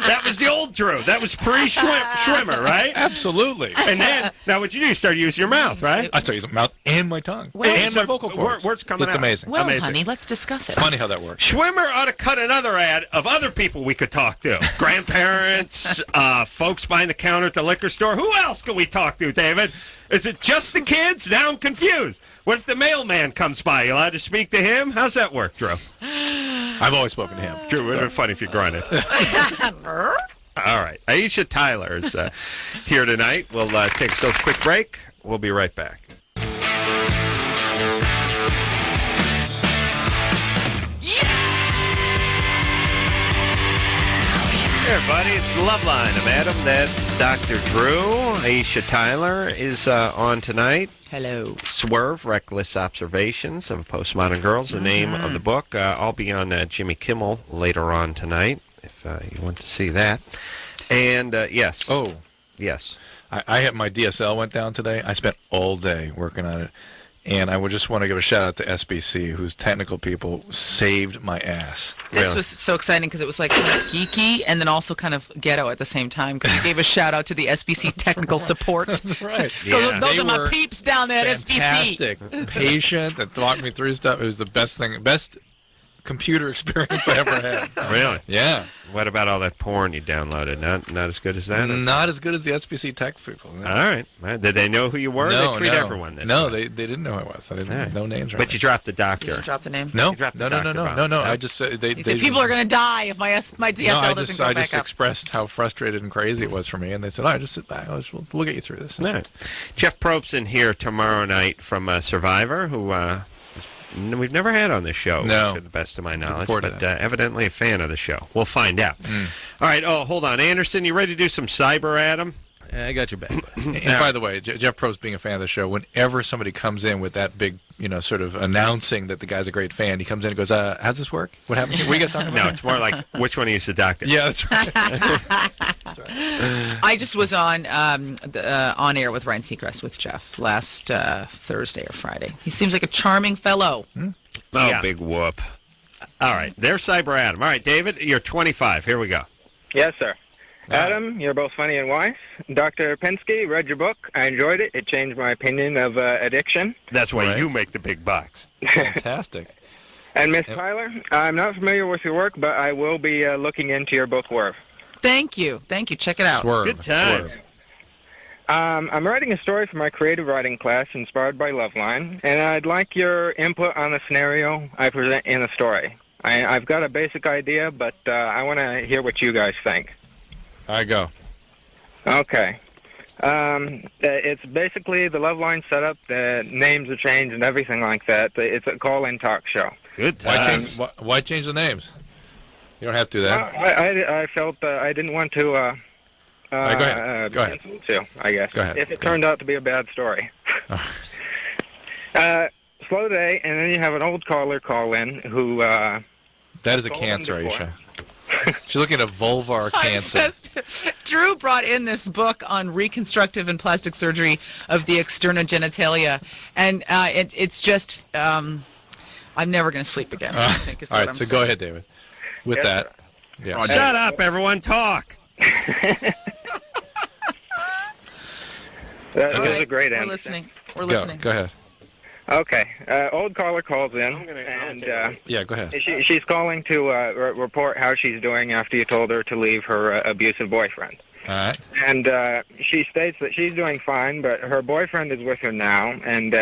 That was the old Drew. That was pre-Schwimmer, right? Absolutely. And then now what you do? You start using your mouth, right? I start using my mouth and my tongue so and my vocal cords. words coming It's out. amazing. Well, Amazing. honey, let's discuss it. Funny how that works. Schwimmer ought to cut another ad of other people we could talk to. Grandparents, folks behind the counter at the liquor store. Who else can we talk to, David? Is it just the kids? Now I'm confused. What if the mailman comes by? You allowed to speak to him? How's that work, Drew? I've always spoken to him. Drew, it would have been funny if you grunted. All right. Aisha Tyler is here tonight. We'll take ourselves a quick break. We'll be right back. Hey, everybody, it's Loveline. I'm Adam. That's Dr. Drew. Aisha Tyler is on tonight. Hello. Swerve, Reckless Observations of Postmodern Girls, the name of the book. I'll be on Jimmy Kimmel later on tonight, if you want to see that. And, yes. Oh. Yes. I had my DSL went down today. I spent all day working on it. And I would just want to give a shout out to SBC, whose technical people saved my ass. This Really? was so exciting because it was like kind of geeky and then also kind of ghetto at the same time because you gave a shout out to the SBC technical support. That's right. Yeah. Those They are my were peeps down there at SBC. Fantastic. Patient and talked me through stuff. It was the best computer experience I ever had. Really? Yeah. What about all that porn you downloaded? Not as good as that? Not as good as the SBC tech people. No. All right. Did they know who you were? No, They treat no. everyone this No, way. they didn't know who I was. I didn't All right. know names. But you dropped the doctor. Drop the name. no, you dropped no, the no, no, doctor no, no, bomb. I just said they. You said people are going to die if my DSL No, I doesn't just go I back just up. expressed how frustrated and crazy it was for me, and they said, "All right, just sit back. We'll get you through this." All right. Jeff Probst's in here tomorrow night from Survivor, who we've never had on this show, No. to the best of my knowledge, forward to but that. evidently a fan of the show. We'll find out. All right. Oh, hold on. Anderson, you ready to do some cyber, Adam? I got your back. And by the way, Jeff Probst being a fan of the show, whenever somebody comes in with that big, sort of announcing that the guy's a great fan, he comes in and goes, "How's this work? What happens? What are you guys talking about?" No, it's more like, which one of you is the doctor? Yeah, that's right. I just was on on air with Ryan Seacrest with Jeff last Thursday or Friday. He seems like a charming fellow. Oh, Yeah. big whoop. All right. There's Cyber Adam. All right, David, you're 25. Here we go. Yes, sir. Adam, you're both funny and wise. Dr. Penske, read your book. I enjoyed it. It changed my opinion of addiction. That's why Right. you make the big bucks. Fantastic. And Miss Tyler, I'm not familiar with your work, but I will be looking into your book, Swerve. Thank you. Check it out. Swerve. Good times. Swerve. I'm writing a story for my creative writing class inspired by Loveline, and I'd like your input on the scenario I present in the story. I've got a basic idea, but I want to hear what you guys think. I go. Okay. It's basically the Loveline setup, the names are changed and everything like that. It's a call-in talk show. Good Why times. change? Why change the names? You don't have to do that. I felt I didn't want to. Go ahead. Go ahead. To, I guess. Go ahead. If it Go turned out to be a bad story. Slow day, and then you have an old caller call in who. That is a Call cancer, them before. Aisha. She's looking at vulvar cancer. Drew brought in this book on reconstructive and plastic surgery of the externa genitalia, and it's just I'm never going to sleep again. I think is All what right, I'm so saying. go ahead, David. With that, yeah. Shut up, everyone. Talk. That All was right, a great we're answer. listening. We're listening. Go ahead. Okay. Old caller calls in, and Yeah, go ahead. she's calling to report how she's doing after you told her to leave her abusive boyfriend. All right. And she states that she's doing fine, but her boyfriend is with her now, and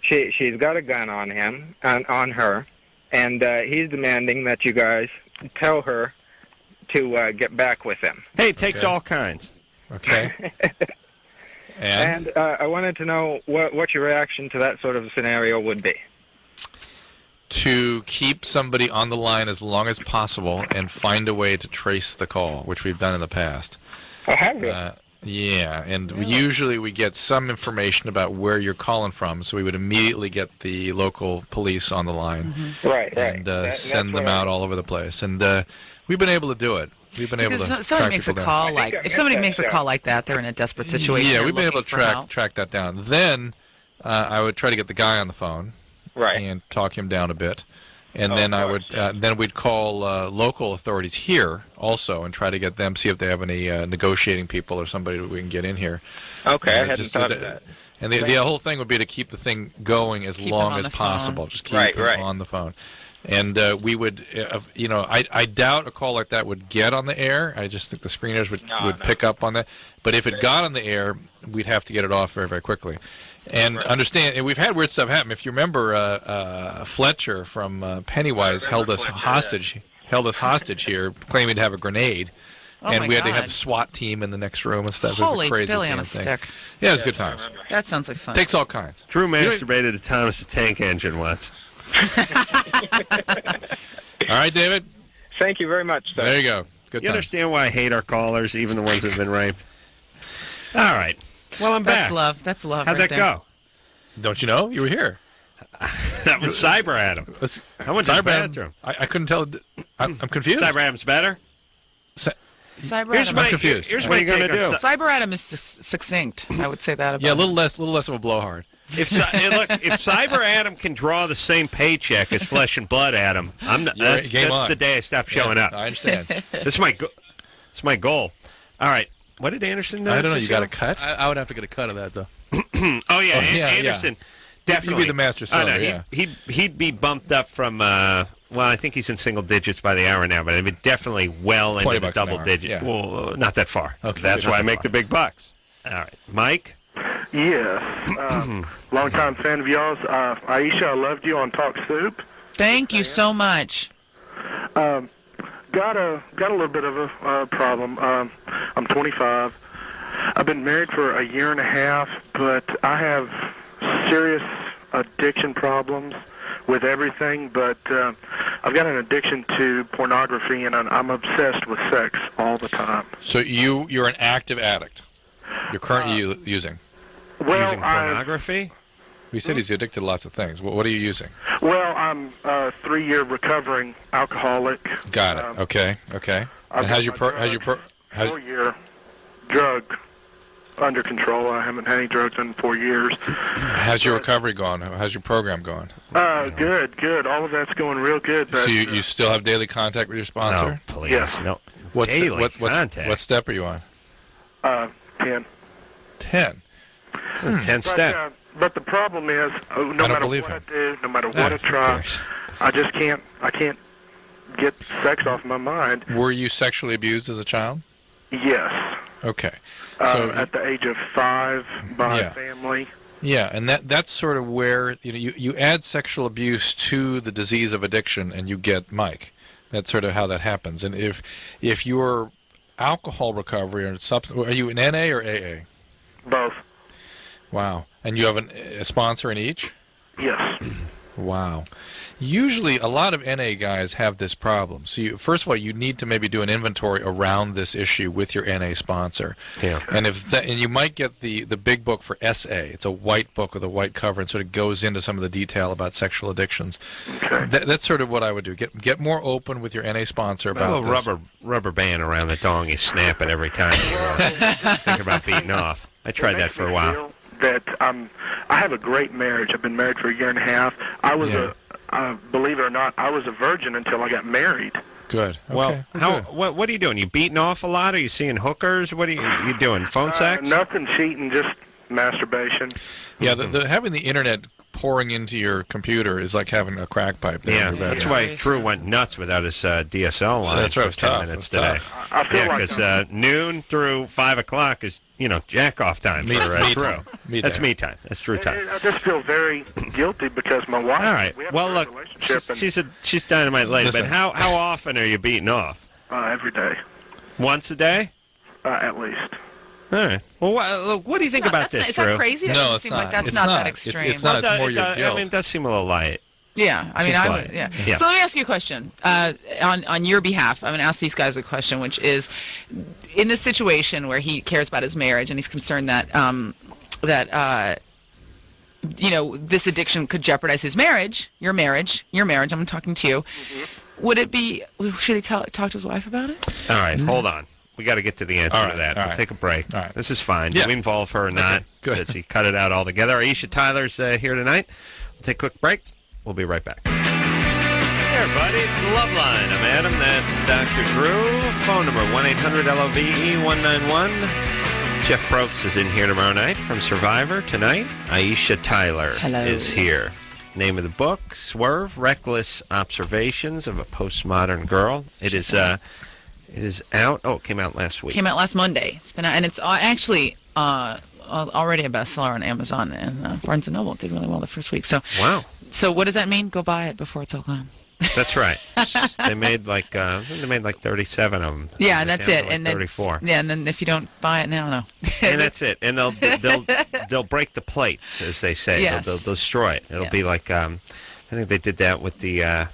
she's got a gun on him, on her, and he's demanding that you guys tell her to get back with him. Hey, it takes all kinds. Okay. And? And I wanted to know what your reaction to that sort of scenario would be. To keep somebody on the line as long as possible and find a way to trace the call, which we've done in the past. Oh, have you? Yeah, and usually we get some information about where you're calling from, so we would immediately get the local police on the line Right. and send them out all over the place. And we've been able to do it. We've been able to Because track somebody makes a people call down. if somebody makes a call like that, they're in a desperate situation. Yeah, they're we've been able looking to for help. track that down. Then I would try to get the guy on the phone Right. and talk him down a bit. And then I would then we'd call local authorities here also and try to get them, see if they have any negotiating people or somebody that we can get in here. Okay, I hadn't Just thought of that. And the whole thing would be to keep the thing going as Keep long him on as the possible. phone. Just keep him on the phone. And we would, I doubt a call like that would get on the air. I just think the screeners would pick up on that. But if it got on the air, we'd have to get it off very, very quickly. And understand, and we've had weird stuff happen. If you remember, Fletcher from Pennywise held us hostage here, claiming to have a grenade. Oh and my we had to God. have the SWAT team in the next room and stuff. It Holy was the craziest Billy on damn a thing. stick. Yeah, it was good times. That sounds like fun. Takes all kinds. Drew masturbated to Thomas the Tank Engine once. All right, David. Thank you very much, sir. There you go. Good You times. understand why I hate our callers, even the ones that have been raped? All right. Well, I'm back. That's love. That's love. How'd right that there. go? Don't you know? You were here. That was Cyber Adam. I went to the bathroom. I couldn't tell. I'm confused. Cyber Adam's better? Cyber Here's Adam. my, I'm confused. Here's What my are you take gonna on do? Cyber Adam is succinct. I would say that about Yeah, a him. little less of a blowhard. If Cyber Adam can draw the same paycheck as Flesh and Blood Adam, that's the day I stop showing up. I understand. That's my goal. All right. What did Anderson know? I don't know. You got a cut? I would have to get a cut of that, though. Anderson. Definitely. He'd be the master seller, yeah. He'd be bumped up from, well, I think he's in single digits by the hour now, but I mean, definitely well into the $20 double an hour, digit. yeah. Well, not that far. Okay. That's Not why I that make far. the big bucks. All right. Mike? Yes. Long-time fan of y'all's. Aisha, I loved you on Talk Soup. Thank you so much. Got a little bit of a problem. I'm 25. I've been married for a year and a half, but I have serious addiction problems with everything. But I've got an addiction to pornography, and I'm obsessed with sex all the time. So you're an active addict. You're currently using. Well, Using pornography? We said he's addicted to lots of things. What are you using? Well, I'm a 3-year recovering alcoholic. Got it. Okay. And how's your 4-year drug under control. I haven't had any drugs in 4 years. how's your recovery gone? How's your program going? Good. All of that's going real good. But, So you still have daily contact with your sponsor? No, please. Yes. No. What's Contact. what step are you on? 10. 10. 10 step. But the problem is, no matter what I do, no matter what I try, I just can't. I can't get sex off my mind. Were you sexually abused as a child? Yes. Okay. So at the age of 5 by Yeah. family. Yeah, and that's sort of where you add sexual abuse to the disease of addiction, and you get Mike. That's sort of how that happens. And if your alcohol recovery or substance, are you an NA or AA? Both. Wow. And you have a sponsor in each? Yes. Wow. Usually, a lot of NA guys have this problem. So, first of all, you need to maybe do an inventory around this issue with your NA sponsor. Yeah. And and you might get the big book for SA. It's a white book with a white cover, and sort of goes into some of the detail about sexual addictions. Okay. That's sort of what I would do. Get more open with your NA sponsor about a little rubber band around the dong, you snap it every time you think about beating off. I tried that for a while. That I have a great marriage. I've been married for a year and a half. I was believe it or not, I was a virgin until I got married. Good. Well, okay. What are you doing? You beating off a lot? Are you seeing hookers? What are you doing? Phone sex? Nothing cheating, just masturbation. Yeah, having the internet pouring into your computer is like having a crack pipe there. Yeah, that's why Drew went nuts without his DSL line. That's right, it was for 10 tough. minutes It was today. tough. I feel like because noon through 5 o'clock is jack off time for Drew. That's me time. That's Drew time. I just feel very guilty because my wife. All right. We have Well, a look, relationship she's dynamite lady. Listen. But how often are you beating off? every day, Once a day? at least. All right. Well, what do you think about this, Is Drew? that crazy? That No, doesn't it's seem not. like that's It's not not. that It's extreme. not. It's more your guilt. I mean, it does seem a little light. Yeah, I mean, Seems I like would. it. Yeah. Yeah. So let me ask you a question. On your behalf, I'm going to ask these guys a question, which is, in this situation where he cares about his marriage and he's concerned that this addiction could jeopardize his marriage, your marriage. I'm talking to you. Mm-hmm. Would it be? Should he talk to his wife about it? All right, hold on. We got to get to the answer All to right, that. all We'll right. take a break. All right. This is fine. Yeah. Do we involve her or not? good. Does he cut it out altogether? Aisha Tyler's here tonight. We'll take a quick break. We'll be right back. Hey, everybody. It's Loveline. I'm Adam. That's Dr. Drew. Phone number 1-800-LOVE-191. Jeff Probst is in here tomorrow night from Survivor. Tonight, Aisha Tyler is here. Name of the book, Swerve, Reckless Observations of a Postmodern Girl. It is out. Oh, it came out last week. Came out last Monday. It's been out, and it's actually already a bestseller on Amazon and Barnes & Noble. It did really well the first week. So Wow. So what does that mean? Go buy it before it's all gone. That's right. They made like 37 of them. Yeah, and that's it. Like and 34. Yeah, and then if you don't buy it now, no. And that's it. And they'll break the plates, as they say. Yes. They'll destroy it. It'll be like I think they did that with the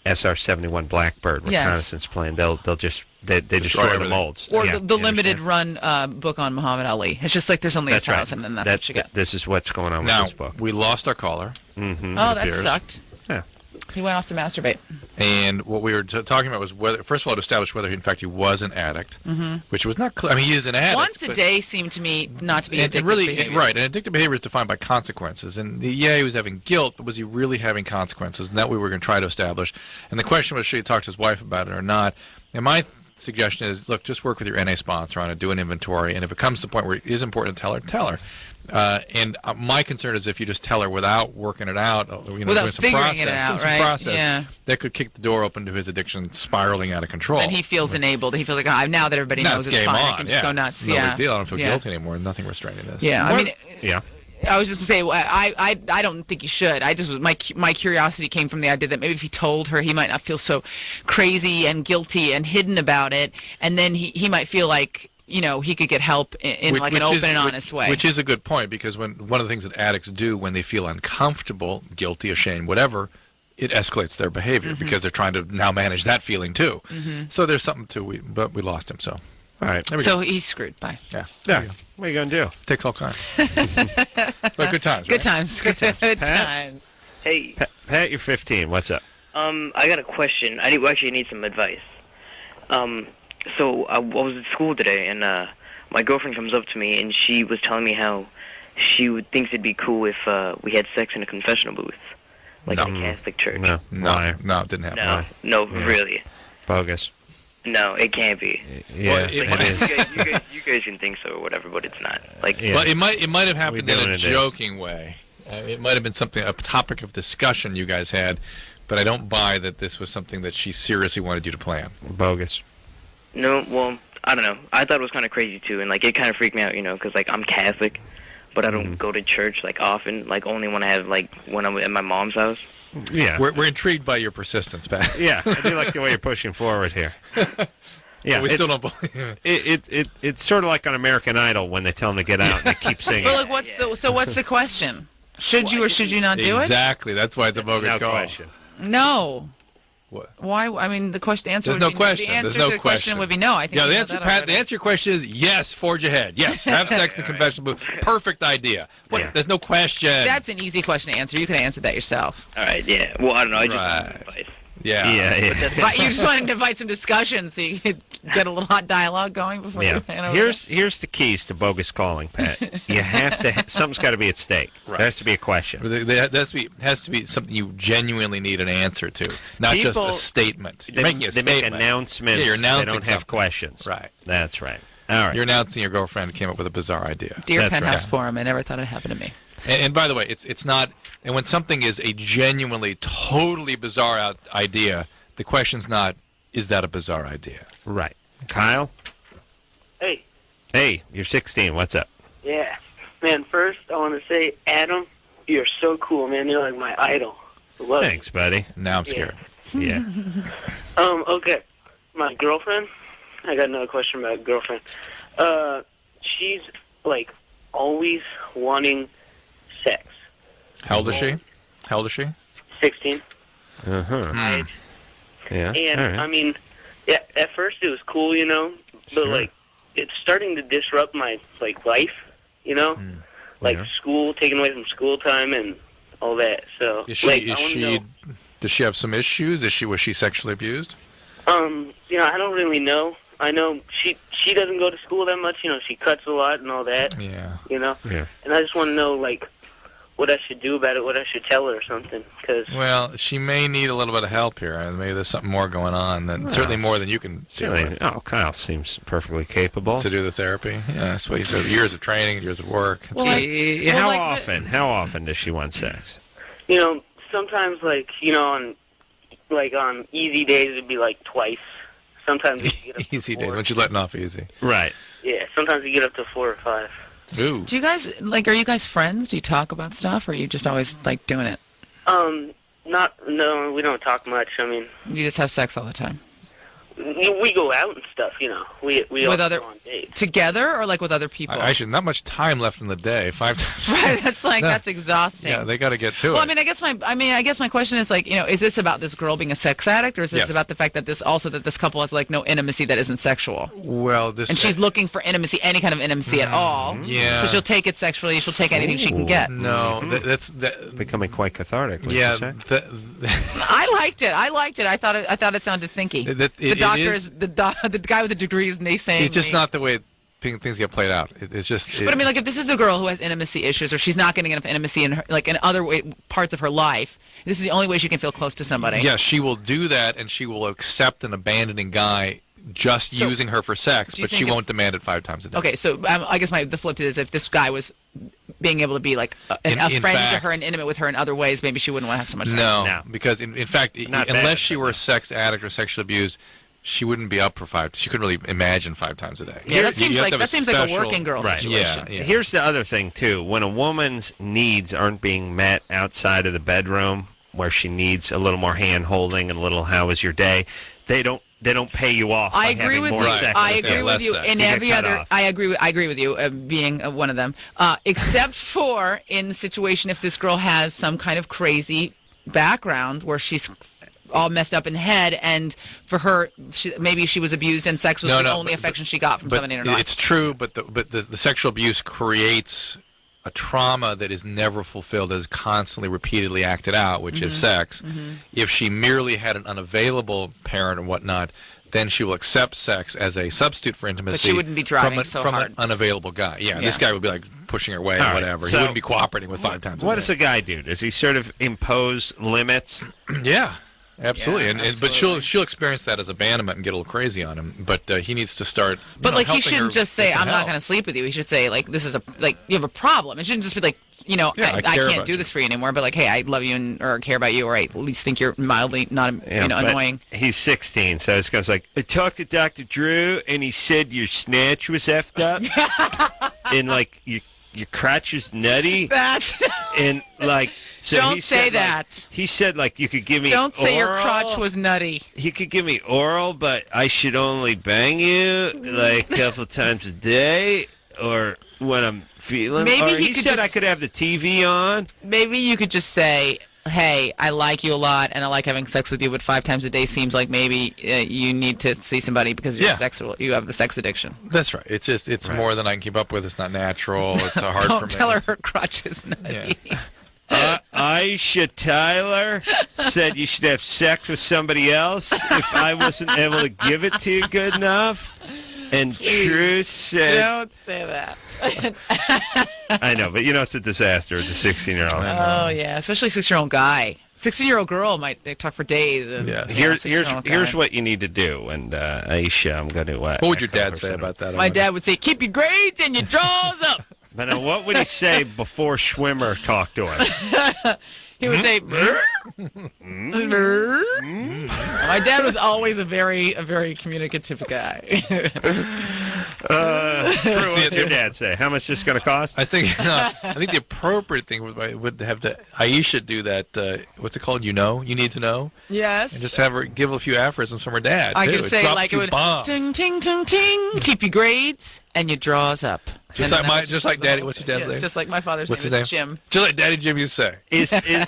SR-71 Blackbird reconnaissance plane. They destroy the everything. molds. Or Yeah, the you limited understand? run book on Muhammad Ali. It's just like there's only That's 1,000, right. and that's what you get. This is what's going on Now, with this book. we lost our caller. Mm-hmm. Oh, that appears. sucked. Yeah. He went off to masturbate. And what we were talking about was whether, first of all, to establish whether, in fact, he was an addict, which was not clear. I mean, he is an addict. Once a day seemed to me not to be addictive behavior. Right, and addictive behavior is defined by consequences. And he was having guilt, but was he really having consequences? And that we were going to try to establish. And the question was, should he talk to his wife about it or not? And my suggestion is, look, just work with your NA sponsor on it, do an inventory, and if it comes to the point where it is important to tell her. And my concern is if you just tell her without working it out, Without doing some figuring process, it out, doing some right? process, Yeah. that could kick the door open to his addiction spiraling out of control. And he feels enabled. He feels like, now that everybody Now knows it's it's game fine, on. I can just go nuts. It's no big deal. I don't feel Yeah. guilty anymore. Nothing restraining this. Yeah, I mean, Yeah. I was just going to say, I don't think you should. I just my curiosity came from the idea that maybe if he told her, he might not feel so crazy and guilty and hidden about it, and then he might feel like he could get help in like an open and honest way. Which is a good point, because one of the things that addicts do when they feel uncomfortable, guilty, ashamed, whatever, it escalates their behavior because they're trying to now manage that feeling too. So there's something to but we lost him. So All right. So he's screwed. Bye. yeah, Yeah. What are you going to do? takes all kinds. But good times. Good right? times. Good times. Hey, Pat, you're 15. What's up? I got a question. I need some advice. So I was at school today, and my girlfriend comes up to me, and she was telling me how she thinks it'd be cool if we had sex in a confessional booth, like in a Catholic church. No. Liar. No, it didn't happen. No, really. Bogus. No, it can't be. Yeah, Well, it Like, it is. you guys can think so or whatever, but it's not. Like, Yeah. Well, it might have happened We in do a it is. joking way. It might have been a topic of discussion you guys had, but I don't buy that this was something that she seriously wanted you to plan. Bogus. no, well, I don't know. I thought it was kind of crazy too, and like it kind of freaked me out, because like I'm Catholic, but I don't go to church like often. Like only when I'm at my mom's house. Yeah. We're intrigued by your persistence, Pat. Yeah. I do like the way you're pushing forward here. Yeah. But we still don't it's- believe it. It's sort of like on American Idol when they tell them to get out and they keep singing. But look, what's the question? Should you or should you not do it? Exactly. That's why it's a bogus No call. question. No. What? Why? I mean, the question. The answer. There's would no be, question. The answer There's no to the question would be no. I think. Yeah, you the know answer, that Pat. already. The answer to your question is yes. Forge ahead. Yes, have sex in the convention booth. Perfect idea. What? Yeah. There's no question. That's an easy question to answer. You could have answered that yourself. All right, yeah. Well, I don't know. I just Right. wanted advice. Yeah. But you just wanted to invite some discussion so you could get a little hot dialogue going before Yeah. you hand over. Here's the keys to bogus calling, Pat. You have to. Something's got to be at stake. Right. There has to be a question. There has to be something you genuinely need an answer to, not just a People- statement. You're They, making a they statement. make announcements. Yeah, you're announcing They don't have something. questions. Right. That's right. All right. You're announcing your girlfriend came up with a bizarre idea. Dear That's Penthouse right. Forum, I never thought it happened to me. And by the way, it's not. And when something is a genuinely, totally bizarre idea, the question's not, is that a bizarre idea? Right. Kyle? Hey. Hey, you're 16. What's up? Yeah. Man, first, I want to say, Adam, you're so cool, man. You're like my idol. I love you. Thanks, buddy. Now I'm scared. Yeah. Okay. My girlfriend, I got another question about girlfriend. She's, like, always wanting sex. How old is she? How old is she? 16. Uh-huh. Yeah. And, All right. I mean, yeah, at first it was cool, you know, but, like, it's starting to disrupt my, like, life, you know? Like, Yeah. school, taken away from school time and all that, so... Is she? like, Is I wanna she? know, Does she have some issues? Was she sexually abused? you know, I don't really know. I know she doesn't go to school that much, you know, she cuts a lot and all that, Yeah. you know? Yeah. And I just want to know, like, what I should do about it, what I should tell her or something, because... Well, she may need a little bit of help here. Maybe there's something more going on. Certainly more than you can do Certainly. Oh, Kyle seems perfectly capable. to do the therapy. Yeah, that's what he said. Years of training, years of work. Well, like- How like- often? How often does she want sex? You know, sometimes, like, you know, on easy days it'd be, like, twice. Sometimes you get up to Easy 4. days when she's letting off easy. Right. Yeah, sometimes you get up to 4 or 5. Ooh. Do you guys, like, are you guys friends? Do you talk about stuff, or are you just always, like, doing it? No, we don't talk much. I mean, You just have sex all the time? we go out and stuff, you know. We With also other- go on dates. Together, or, like, with other people? I should not much time left in the day. 5 times. Right, that's, like, that's exhausting. Yeah, they got to get to Well, it. I guess my question is, like, you know, is this about this girl being a sex addict, or is this Yes. about the fact that this couple has, like, no intimacy that isn't sexual? Well, this And she's looking for intimacy, any kind of intimacy at all. Yeah. So she'll take it sexually. She'll take anything she can get. No, Mm-hmm. that's Becoming quite cathartic. Would yeah. you say? I liked it. I thought it sounded thinky. The doctor is the guy with the degrees naysaying. It's just me. not the way things get played out. It's just. But I mean, like, if this is a girl who has intimacy issues, or she's not getting enough intimacy in her, like, in other parts of her life, this is the only way she can feel close to somebody. Yeah, she will do that, and she will accept an abandoning guy just So, using her for sex, do you but she think if- won't demand it 5 times a day. Okay, so I guess the flip is if this guy was being able to be like a In friend to fact- her and intimate with her in other ways, maybe she wouldn't want to have so much sex. No, No. because in fact, Not bad, unless she but were no. a sex addict or sexually abused, she wouldn't be up for 5. She couldn't really imagine 5 times a day. Yeah, that You seems have like to have that seems like a special- working girl Right. situation. Yeah. Here's the other thing, too. When a woman's needs aren't being met outside of the bedroom, where she needs a little more hand-holding and a little how was your day, they don't pay you off by I agree having with more you. sex I with agree them. with less you. sex. In You get every cut other, off. I agree with you. Being one of them, except for in the situation if this girl has some kind of crazy background where she's all messed up in the head, and for her, maybe she was abused, and sex was the only affection she got from somebody in her life. It's true, but the sexual abuse creates a trauma that is never fulfilled, that is constantly, repeatedly acted out, which is sex. If she merely had an unavailable parent or whatnot, then she will accept sex as a substitute for intimacy. But she wouldn't be driving from hard. an unavailable guy. Yeah, this Yeah. guy would be like pushing her away All or right, whatever. so he wouldn't be cooperating with 5 times. What does a guy do? Does he sort of impose limits? Yeah. Absolutely, Yeah, but she'll experience that as abandonment and get a little crazy on him. But he needs to start. But like he helping shouldn't her just say, get some "I'm not help. going to sleep with you." He should say, like, "This is you have a problem." It shouldn't just be like, I I care can't about do you. this for you anymore. But like, hey, I love you or care about you, or I at least think you're mildly not But annoying. He's 16, so this guy's like, I talked to Dr. Drew, and he said your snatch was effed up, and like your crotch was nutty, That's and like. So Don't he say said, that. Like, he said, like, you could give me don't say your oral. crotch was nutty. You could give me oral, but I should only bang you like a couple times a day. or when I'm feeling. Maybe or he could said just, I could have the TV on. Maybe you could just say, hey, I like you a lot, and I like having sex with you, but 5 times a day seems like maybe you need to see somebody because you have the sex addiction. That's right. It's more than I can keep up with. It's not natural. It's hard for me. Don't tell her crotch is nutty. Yeah. Aisha Tyler said you should have sex with somebody else if I wasn't able to give it to you good enough. And True said... Don't say that. I know, but it's a disaster with the 16-year-old. Oh, yeah, especially a 6-year-old guy. 16-year-old girl they talk for days. And, Here's what you need to do. And Aisha, I'm going to... what would your dad say about that? My dad would say, keep your grades and your draws up. But now, what would he say before Schwimmer talked to him? He would say, brr. My dad was always a very communicative guy. What did your dad say? How much is this going to cost? I think the appropriate thing would have to Aisha do that. What's it called? You need to know. Yes. And just have her give a few aphorisms from her dad. I too. could say like it would ting ting ting ting. Keep your grades and your draws up. Just like Daddy. What's your dad's name? Just like my father's What's name his is Jim. Just like Daddy Jim used to say.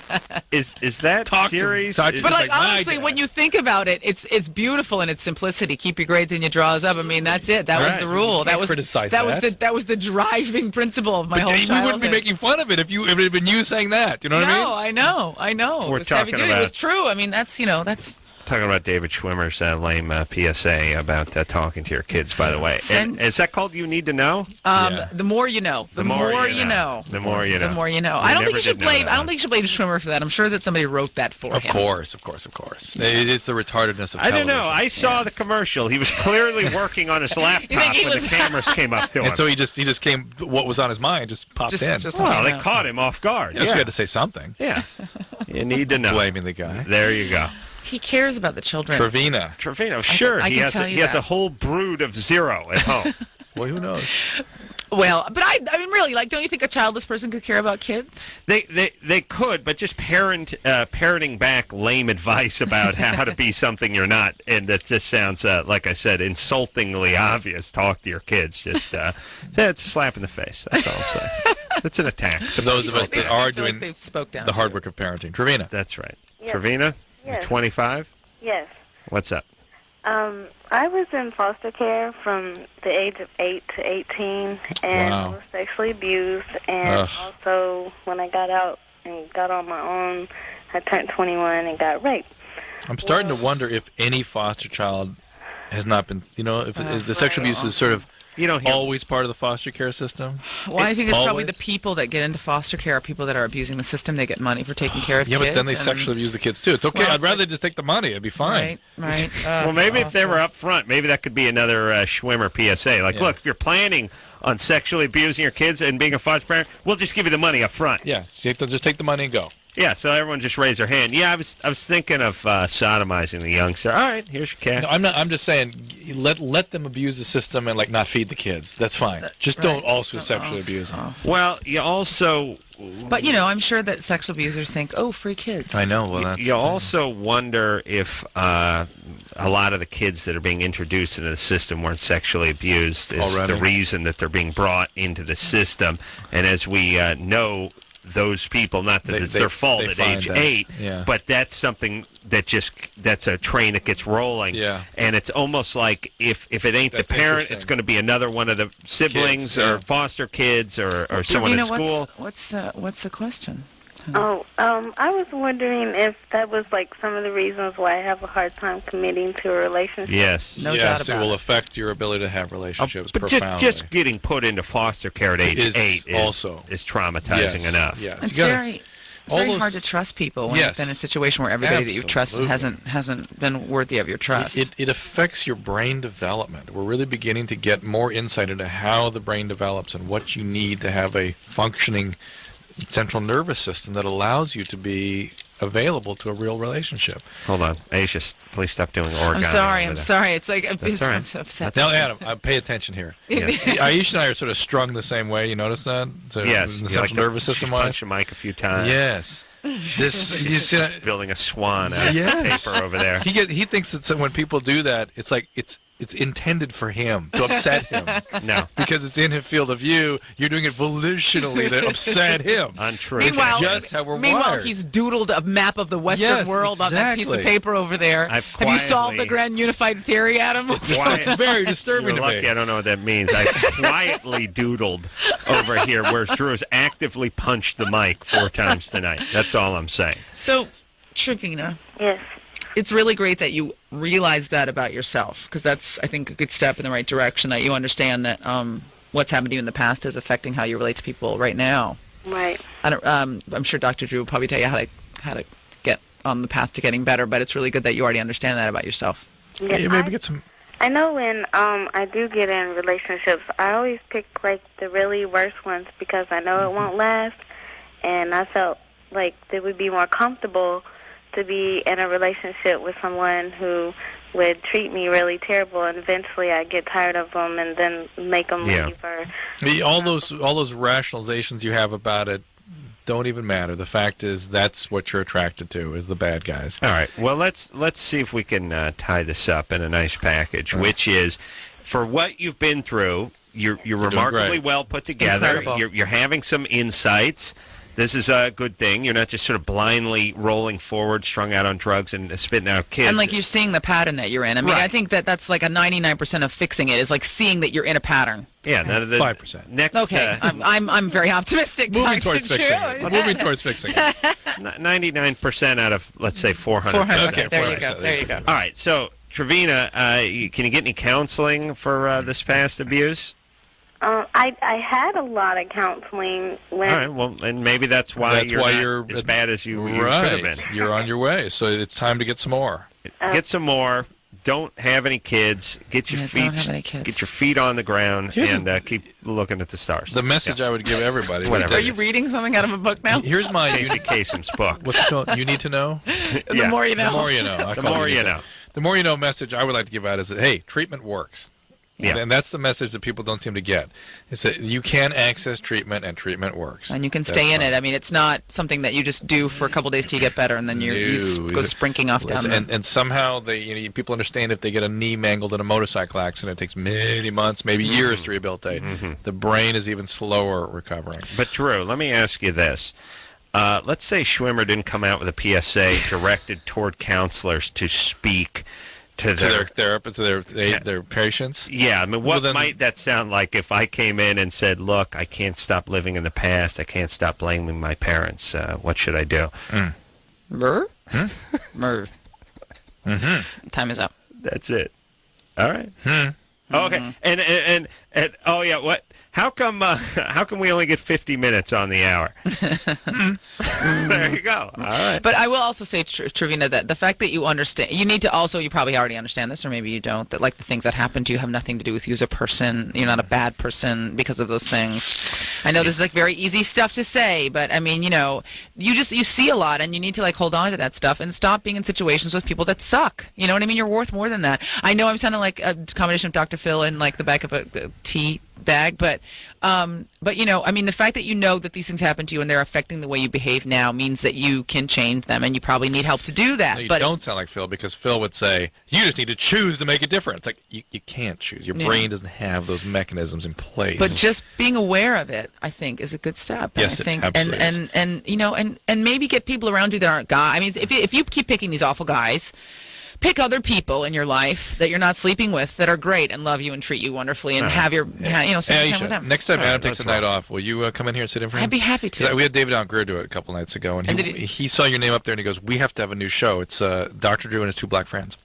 Is that series? But honestly, when you think about it, it's beautiful in its simplicity. Keep your grades and your draws up. I mean, that's it. That was the rule. That was the driving principle of my whole childhood. We wouldn't be making fun of it if it had been you saying that. You know what I mean? No, I know. We're talking about. It was true. I mean, that's. Talking about David Schwimmer's lame PSA about talking to your kids, by the way. And is that called You Need to Know? The more you know. The more you know. The more you know. The more you know. I don't think you should blame Schwimmer for that. I'm sure that somebody wrote that for him. Of course. Yeah. It is the retardedness of television. I don't know. I saw the commercial. He was clearly working on his laptop when the cameras came up to him. And so he just came, what was on his mind just popped in. They caught him off guard. Yes, you had to say something. Yeah. You need to know. Blaming the guy. There you go. He cares about the children. Trevino, sure. He has a whole brood of 0 at home. Well, who knows? Well, but I mean, really, don't you think a childless person could care about kids? They could, but just parroting back lame advice about how to be something you're not, and that just sounds, like I said, insultingly obvious. Talk to your kids. Just that's a slap in the face. That's all I'm saying. That's an attack. To those of us that are doing the hard work of parenting. Trevina. That's right. Yes. Trevina? Yes. You're 25? Yes. What's up? I was in foster care from the age of 8 to 18, and I was sexually abused. And also, when I got out and got on my own, I turned 21 and got raped. I'm starting to wonder if any foster child has not been, if the sexual abuse is sort of always part of the foster care system. Well, I think it's probably the people that get into foster care are people that are abusing the system. They get money for taking care of kids. Yeah, but then they sexually abuse the kids, too. It's okay. I'd rather just take the money. It'd be fine. Right. Well, maybe if they were up front, maybe that could be another Schwimmer PSA. Look, if you're planning on sexually abusing your kids and being a foster parent, we'll just give you the money up front. Yeah, just take the money and go. Yeah, so everyone just raise their hand. Yeah, I was thinking of sodomizing the youngster. All right, here's your cash. No, I'm not. I'm just saying, let them abuse the system and not feed the kids. That's fine. Just don't also sexually abuse them. Well, you also. But I'm sure that sexual abusers think, oh, free kids. I know. Well, you also wonder if a lot of the kids that are being introduced into the system weren't sexually abused. Is the reason that they're being brought into the system, and as we know. Those people, not that it's their fault at age 8, but that's something that's a train that gets rolling. Yeah. And it's almost like if it ain't the parent, it's going to be another one of the siblings or foster kids or someone at school. What's the question? I was wondering if that was some of the reasons why I have a hard time committing to a relationship. Yes. No doubt about it will affect your ability to have relationships but profoundly. Just getting put into foster care at age 8 is traumatizing enough. Yes. It's very hard to trust people when you've been in a situation where everybody that you trust hasn't been worthy of your trust. It affects your brain development. We're really beginning to get more insight into how the brain develops and what you need to have a functioning central nervous system that allows you to be available to a real relationship. Hold on. Aisha, please stop doing origami. I'm sorry. It's like I'm so upset. Now, Adam, pay attention here. Aisha and I are sort of strung the same way. You notice that? Yes. The central nervous system-wise. Punch the mic a few times. Yes. This building a swan out of paper over there. He thinks that when people do that, it's it's intended for him to upset him. No, because it's in his field of view. You're doing it volitionally to upset him. Untrue. Meanwhile, It's just how we're wired. he's doodled a map of the Western world on that piece of exactly. paper over there. I've Have you solved the quietly- grand unified theory, Adam? It's very disturbing You're to lucky me. I don't know what that means. I quietly doodled over here where Drew has actively punched the mic 4 times tonight. That's all I'm saying. So, Trevina, Yes. it's really great that you realize that about yourself, because that's, I think, a good step in the right direction, that you understand that what's happened to you in the past is affecting how you relate to people right now. Right. I'm sure Dr. Drew will probably tell you how to get on the path to getting better, but it's really good that you already understand that about yourself. Yeah, Yeah, maybe get some. I know when I do get in relationships, I always pick like the really worst ones because I know it won't last, and I felt like it would be more comfortable to be in a relationship with someone who would treat me really terrible, and eventually I get tired of them and then make them leave. Or All those rationalizations you have about it don't even matter. The fact is that's what you're attracted to is the bad guys. All right. Well, let's see if we can tie this up in a nice package, which is, for what you've been through, you're remarkably great. well put together. Incredible. You're having some insights. This is a good thing. You're not just sort of blindly rolling forward, strung out on drugs and spitting out kids. And like you're seeing the pattern that you're in. I mean, I think that's like a 99% of fixing it is like seeing that you're in a pattern. Yeah, now the 5%. Next, Okay, I'm very optimistic. Moving Dr. towards Drew. fixing it. Moving towards fixing it. 99% out of, let's say, 400. 400. Okay, There you 400. go. There you go. All right. So, Trevina, can you get any counseling for this past abuse? I had a lot of counseling when. All right. Well, and maybe that's why you're not as bad as you could have been. You're on your way, so it's time to get some more. Get some more. Don't have any kids. Get your don't have any kids. Get your feet on the ground and keep looking at the stars. The message I would give everybody. Whatever. Are you reading something out of a book now? Here's my Casey Kasem's book. What's it called? You need to know. The more you know. The more you know. I The call it more you know. The more you know message I would like to give out is that, hey, treatment works. Yeah. And that's the message that people don't seem to get. It's that you can access treatment and treatment works. And you can stay in it. I mean, it's not something that you just do for a couple days till you get better, and then you go sprinking off down there. And somehow people understand if they get a knee mangled in a motorcycle accident, it takes many months, maybe years to rehabilitate. The brain is even slower at recovering. But Drew, let me ask you this. Let's say Schwimmer didn't come out with a PSA directed toward counselors to speak to their therapists, to their patients. Yeah, I mean, what might that sound like if I came in and said, "Look, I can't stop living in the past. I can't stop blaming my parents. What should I do?" Murr? Murr. Time is up. That's it. All right. Okay. And oh yeah, what? How come we only get 50 minutes on the hour? There you go. All right. But I will also say, Trevina, that the fact that you understand, you need to also, you probably already understand this, or maybe you don't, that like the things that happen to you have nothing to do with you as a person. You're not a bad person because of those things. I know this is like very easy stuff to say, but I mean, you see a lot, and you need to like hold on to that stuff and stop being in situations with people that suck. You know what I mean? You're worth more than that. I know I'm sounding like a combination of Dr. Phil and like the back of a tea bag, but I mean, the fact that you know that these things happen to you and they're affecting the way you behave now means that you can change them, and you probably need help to do that. No, you but don't sound like Phil, because Phil would say, you just need to choose to make a difference. Like, you can't choose. Your brain doesn't have those mechanisms in place. But just being aware of it, I think, is a good step. Yes, I think, it absolutely is. and maybe get people around you that aren't guys. I mean, if you keep picking these awful guys, pick other people in your life that you're not sleeping with that are great and love you and treat you wonderfully, and have your, spend Hey, time Aisha, with them. next time Adam takes a night off, will you come in here and sit in for him? I'd be happy to. 'Cause we had David Allen Greer do it a couple nights ago, and he saw your name up there, and he goes, "We have to have a new show. It's Dr. Drew and his two black friends."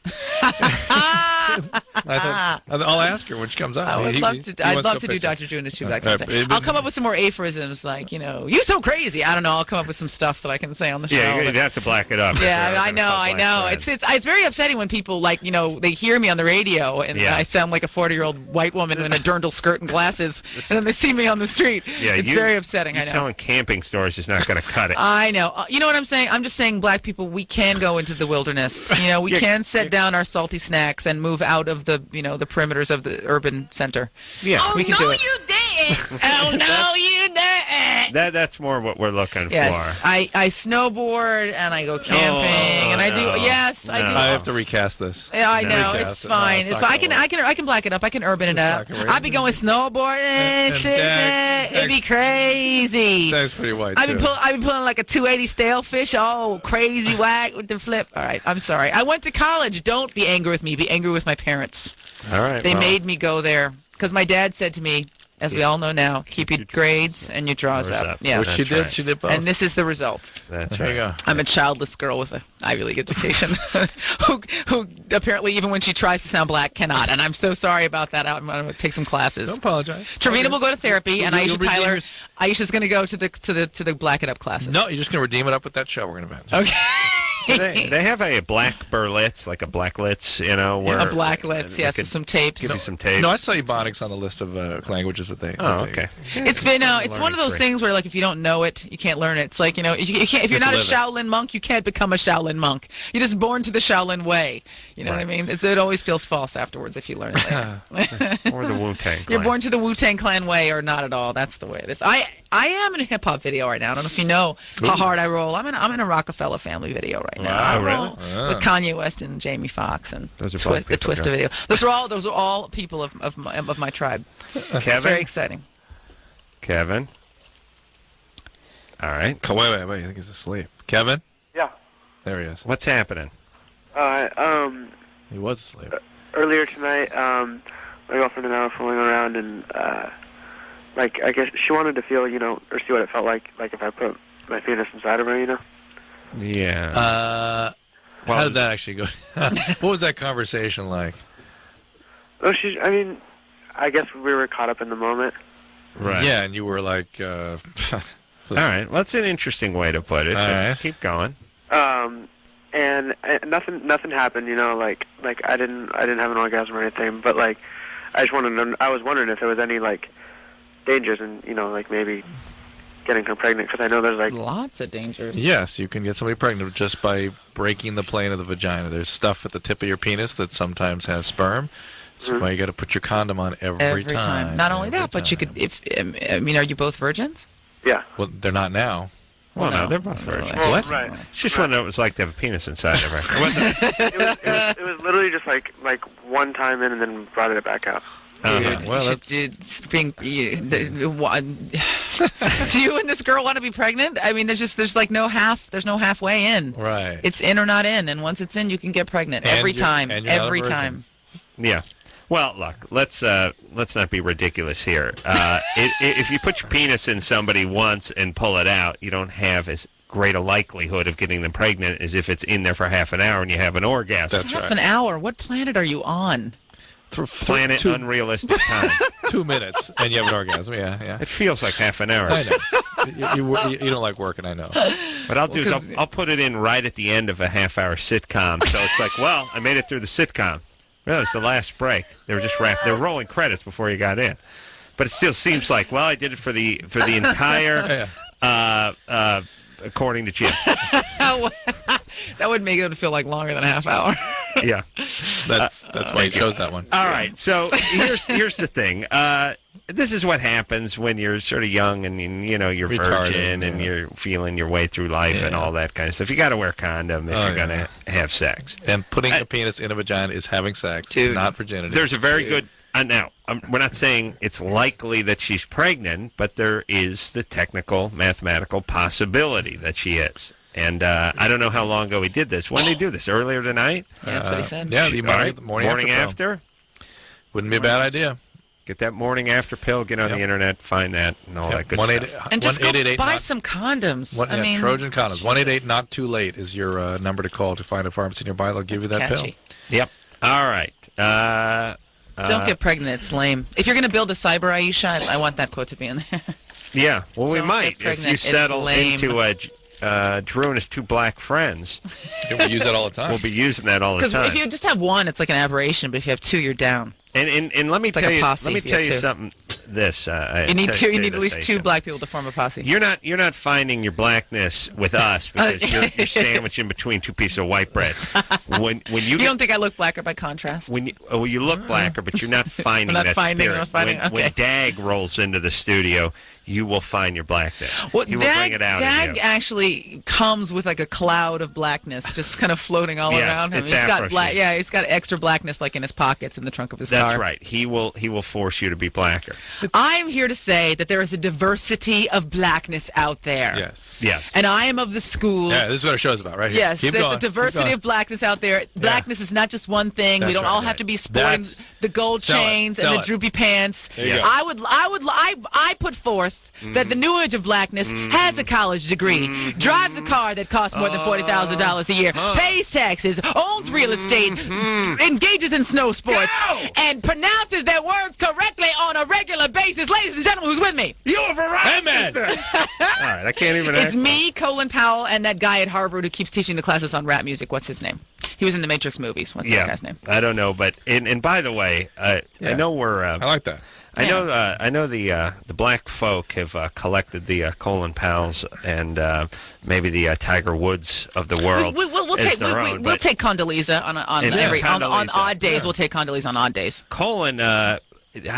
I thought, I'll ask her when she comes out. I'd love to do Dr. Drew and his two black friends. I'll come up with some more aphorisms like, you so crazy. I don't know. I'll come up with some stuff that I can say on the show. Yeah, you'd have to black it up. Yeah, I know. It's very upsetting when people they hear me on the radio and I sound like a 40-year-old white woman in a dirndl skirt and glasses, and then they see me on the street. Yeah, it's very upsetting. I know. Telling camping stories is not going to cut it. I know. You know what I'm saying? I'm just saying, black people, we can go into the wilderness. We can set down our salty snacks and move out of the the perimeters of the urban center. Yeah, we can do it. You didn't. Oh no, you didn't. That's more what we're looking Yes, for. I snowboard and I go camping and I do. Yes, I do. I have to recast this. Yeah, I know. Recast It's it. fine. No, It's not fine. I can black it up. I can urban it up. I'd be going snowboarding, it'd be crazy. That's pretty white I'd too. be pulling like a 280 stale fish, all crazy whack with the flip. All right, I'm sorry. I went to college. Don't be angry with me. Be angry with my parents. All right. They made me go there because my dad said to me, as we all know now, keep your grades and your draws up. Yeah, Well, she did both. and this is the result. That's There you right. go. I'm a childless girl with an Ivy League education who apparently, even when she tries to sound black, cannot. And I'm so sorry about that. I'm going to take some classes. Don't apologize. Trevina will go to therapy, and You'll Aisha redeem Tyler. yours- Aisha's going to go to the black it up classes. No, you're just going to redeem it up with that show we're going to bench. Okay. They have a black Berlitz, like a black Litz, where A black Litz, yes, with some tapes. Give you some tapes. No, I saw Ebonics on the list of languages that they. Oh, that they- okay. It's been it's one of those things where, like, if you don't know it, you can't learn it. It's like, you can't, if you're not a live it. Shaolin monk, you can't become a Shaolin monk. You're just born to the Shaolin way. You know what I mean? It always feels false afterwards if you learn it later. Or the Wu-Tang You're Clan. born to the Wu-Tang Clan way or not at all. That's the way it is. I am in a hip-hop video right now. I don't know if you know how hard I roll. I'm in a Rockefeller Family video right now. Wow, I roll really? with Kanye West and Jamie Foxx and Those are both the people, Twista yeah. video. Those are all people of my tribe. It's Kevin? very exciting. Kevin? All right. Wait. I think he's asleep. Kevin? Yeah. There he is. What's happening? He was asleep. Earlier tonight, my girlfriend and I were fooling around, and I guess she wanted to feel, or see what it felt like if I put my penis inside of her, Yeah. How did that actually go? What was that conversation like? Oh, I guess we were caught up in the moment. Right. Yeah, and you were like. All right. Well, that's an interesting way to put it. All right. Keep going. And nothing happened, like I didn't have an orgasm or anything, but like I was wondering if there was any like dangers in, maybe getting her pregnant, because I know there's like lots of dangers. Yes, you can get somebody pregnant just by breaking the plane of the vagina. There's stuff at the tip of your penis that sometimes has sperm. That's why you got to put your condom on every time. Not only that, but you could. Are you both virgins? Yeah. Well, they're not now. Well, no, they're both virgins. What? Right. She just wanted to know what it was like to have a penis inside of her. It wasn't. it was literally just like one time in and then brought it back out. Dude, Well, do you and this girl want to be pregnant? I mean, there's no halfway in. Right. It's in or not in, and once it's in, you can get pregnant every time. and you're not a Every virgin. time. Yeah. Well, look, let's not be ridiculous here. If you put your penis in somebody once and pull it out, you don't have as great a likelihood of getting them pregnant as if it's in there for half an hour and you have an orgasm. That's Half an hour. What planet are you on? Planet unrealistic time. 2 minutes and you have an orgasm. Yeah. It feels like half an hour. I know. You don't like working, I know. What I'll do is I'll put it in right at the end of a half-hour sitcom, so it's like, well, I made it through the sitcom. Well, it's the last break. They were just wrapped. They were rolling credits before you got in, but it still seems like, well, I did it for the entire. According to Jim. That would make it feel like longer than a half hour. Yeah, that's why he chose that one. All right, so here's the thing. This is what happens when you're sort of young and you're Retarded, virgin and you're feeling your way through life and all that kind of stuff. You got to wear a condom if you're going to have sex. And putting a penis in a vagina is having sex, not virginity. There's a very good. Now, we're not saying it's likely that she's pregnant, but there is the technical, mathematical possibility that she is. And I don't know how long ago he did this. When did he do this? Earlier tonight? Yeah, that's what he said. Yeah, the morning after. Wouldn't be a bad idea. Get that morning after pill. Get on the internet, find that, and all that good stuff. And just go buy some condoms. I mean, Trojan condoms. 188 not too late is your number to call to find a pharmacy nearby. They'll give you that catchy. pill. Yep. All right. Don't get pregnant. It's lame. If you're going to build a cyber Aisha, I want that quote to be in there. Yeah. Well, we Don't might. get If pregnant. you It's settle lame. into Drew and his two black friends. We use that all the time. We'll be using that all the Because time. if you just have one, it's like an aberration. But if you have two, you're down. And let me It's like tell a you, posse let me if you tell have you two. something. this. You need at least two black people to form a posse. You're not finding your blackness with us because you're sandwiched in between two pieces of white bread. When you don't think I look blacker by contrast? You look blacker, but you're not finding that spirit. When Dag rolls into the studio, you will find your blackness. Well, he will bring it out. Dag actually comes with like a cloud of blackness, just kind of floating all around him. It's he's got he's got extra blackness like in his pockets in the trunk of his car. That's right. He will force you to be blacker. I'm here to say that there is a diversity of blackness out there. Yes. And I am of the school. Yeah, this is what our show's about, right here. Yes, there's a diversity of blackness out there. Blackness is not just one thing. We don't all have to be sporting the gold chains and the droopy pants. I put forth that the new age of blackness has a college degree, drives a car that costs more than $40,000 a year, pays taxes, owns real estate, engages in snow sports, and pronounces their words correctly on a regular basis. Ladies and gentlemen, who's with me? You have arrived, sister. All right, I can't even. It's me, Colin Powell, and that guy at Harvard who keeps teaching the classes on rap music. What's his name? He was in the Matrix movies. What's that guy's name? I don't know, but and by the way, I know we're. I like that. I know the black folk have collected the Colin Powells and maybe the Tiger Woods of the world. We'll take Condoleezza on odd days. We'll take Condoleezza on odd days. Colin, I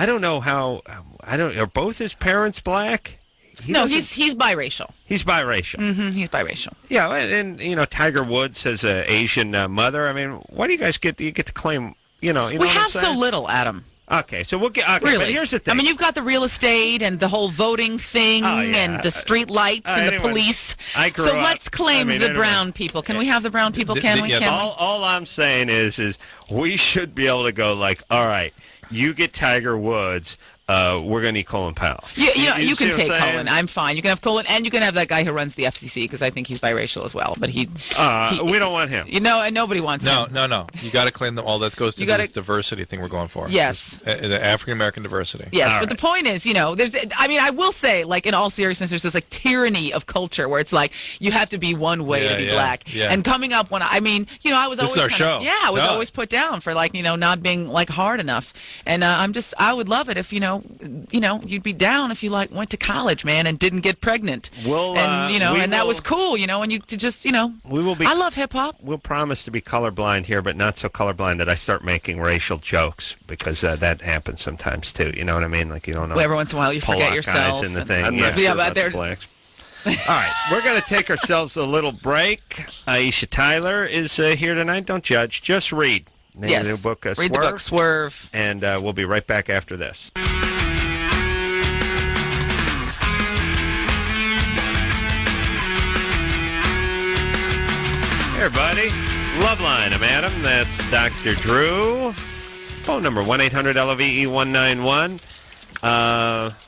don't know how. Are both his parents black? He's biracial. He's biracial. Mm-hmm, he's biracial. Yeah, and Tiger Woods has an Asian mother. I mean, why do you guys get to claim? We have so little, Adam. Okay, so we'll get. Okay, really? But here's the thing. I mean, you've got the real estate and the whole voting thing and the street lights and the police. So let's claim the brown people. Can we have the brown people? Can we? All I'm saying is we should be able to go like, all right, you get Tiger Woods. We're going to need Colin Powell. You can take Colin. I'm fine. You can have Colin, and you can have that guy who runs the FCC because I think he's biracial as well. But we don't want him. And nobody wants him. No. You got to claim them all. That goes to this diversity thing we're going for. Yes, the African American diversity. Yes, all but the point is, there's. I mean, I will say, like in all seriousness, there's this like tyranny of culture where it's like you have to be one way to be black. Yeah. And coming up when I was always I was always put down for like not being like hard enough. And I would love it if you'd be down if you like went to college, man, and didn't get pregnant. That was cool, and you to just, we will be. I love hip hop. We'll promise to be colorblind here, but not so colorblind that I start making racial jokes because that happens sometimes too. You know what I mean? Like you don't know. Well, every once in a while you forget yourself. Guys in the thing. But they're blacks. All right, we're going to take ourselves a little break. Aisha Tyler is here tonight. Don't judge, just read. Yes. The book, read the book, Swerve. And we'll be right back after this. Hey, everybody. Loveline. I'm Adam. That's Dr. Drew. Phone number 1-800-LOVE-191.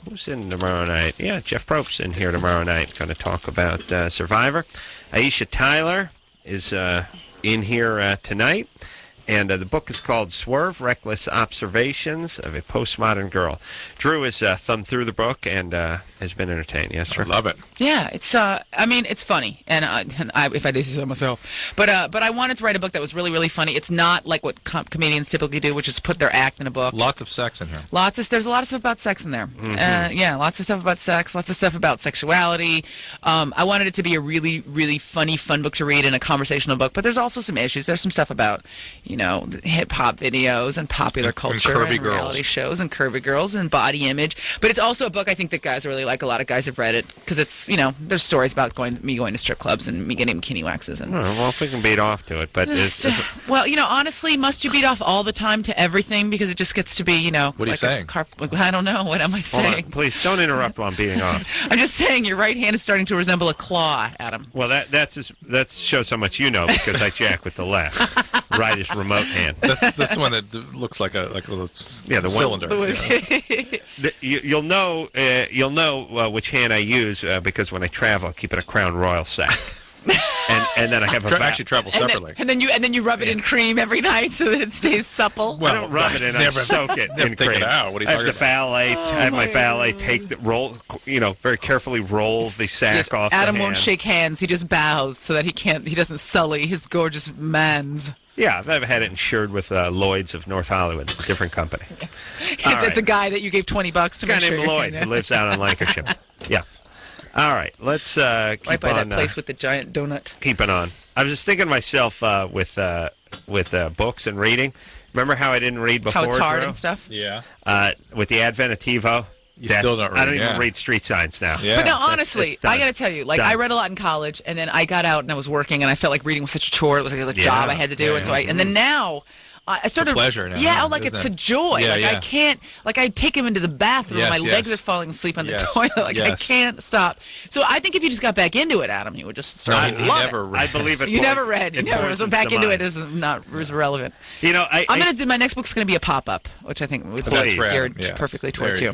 Who's in tomorrow night? Yeah, Jeff Probst's in here tomorrow night. Going to talk about Survivor. Aisha Tyler is in here tonight. And the book is called Swerve, Reckless Observations of a Postmodern Girl. Drew has thumbed through the book and has been entertained. Yes, Drew? I love it. Yeah, it's it's funny, and I, if I did say so myself, but I wanted to write a book that was really, really funny. It's not like what comedians typically do, which is put their act in a book. Lots of sex in here. There's a lot of stuff about sex in there. Mm-hmm. Lots of stuff about sex, lots of stuff about sexuality. I wanted it to be a really, really funny, fun book to read and a conversational book, but there's also some issues. There's some stuff about, hip-hop videos and popular culture and reality shows and curvy girls and body image. But it's also a book I think that guys really like. A lot of guys have read it because it's, there's stories about me going to strip clubs and me getting bikini waxes. And well, if we can beat off to it. But well, honestly, must you beat off all the time to everything? Because it just gets to be, What are you saying? I don't know. What am I saying? Hold on, please, don't interrupt while I'm beating off. I'm just saying your right hand is starting to resemble a claw, Adam. Well, that shows how much you know because I jack with the left. Right is remote hand. This one that looks like a cylinder. You'll know which hand I use because when I travel, I keep it a Crown Royal sack. and then I have actually travel separately. And then you rub it in cream every night so that it stays supple. Well, I don't rub it in. I soak it in cream. It out. What are you talking about? I have my valet take the roll. Very carefully roll the sack off. Adam won't shake hands. He just bows so that he doesn't sully his gorgeous man's. Yeah, I've had it insured with Lloyd's of North Hollywood. It's a different company. It's a guy that you gave $20 to a guy make sure named Lloyd who lives out in Lancashire. Yeah. All right, let's keep right by on. that place with the giant donut. Keep it on. I was just thinking to myself with books and reading. Remember how I didn't read before? How it's hard Drew? and stuff? Yeah. With the advent of TiVo. You still don't read. I don't even read street signs now. Yeah. But no, honestly, I got to tell you, Done. I read a lot in college, and then I got out and I was working, and I felt like reading was such a chore. It was like a job I had to do, and so and then now. I started. It's a pleasure now. Yeah, it's a joy. Yeah, I can't. I take him into the bathroom. My legs are falling asleep on the toilet. I can't stop. So I think if you just got back into it, Adam, you would just start. He never read. I believe it. You never read. You never. So back into it is not relevant. You know, I'm going to do my next book's going to be a pop-up, which I think would be geared perfectly towards you.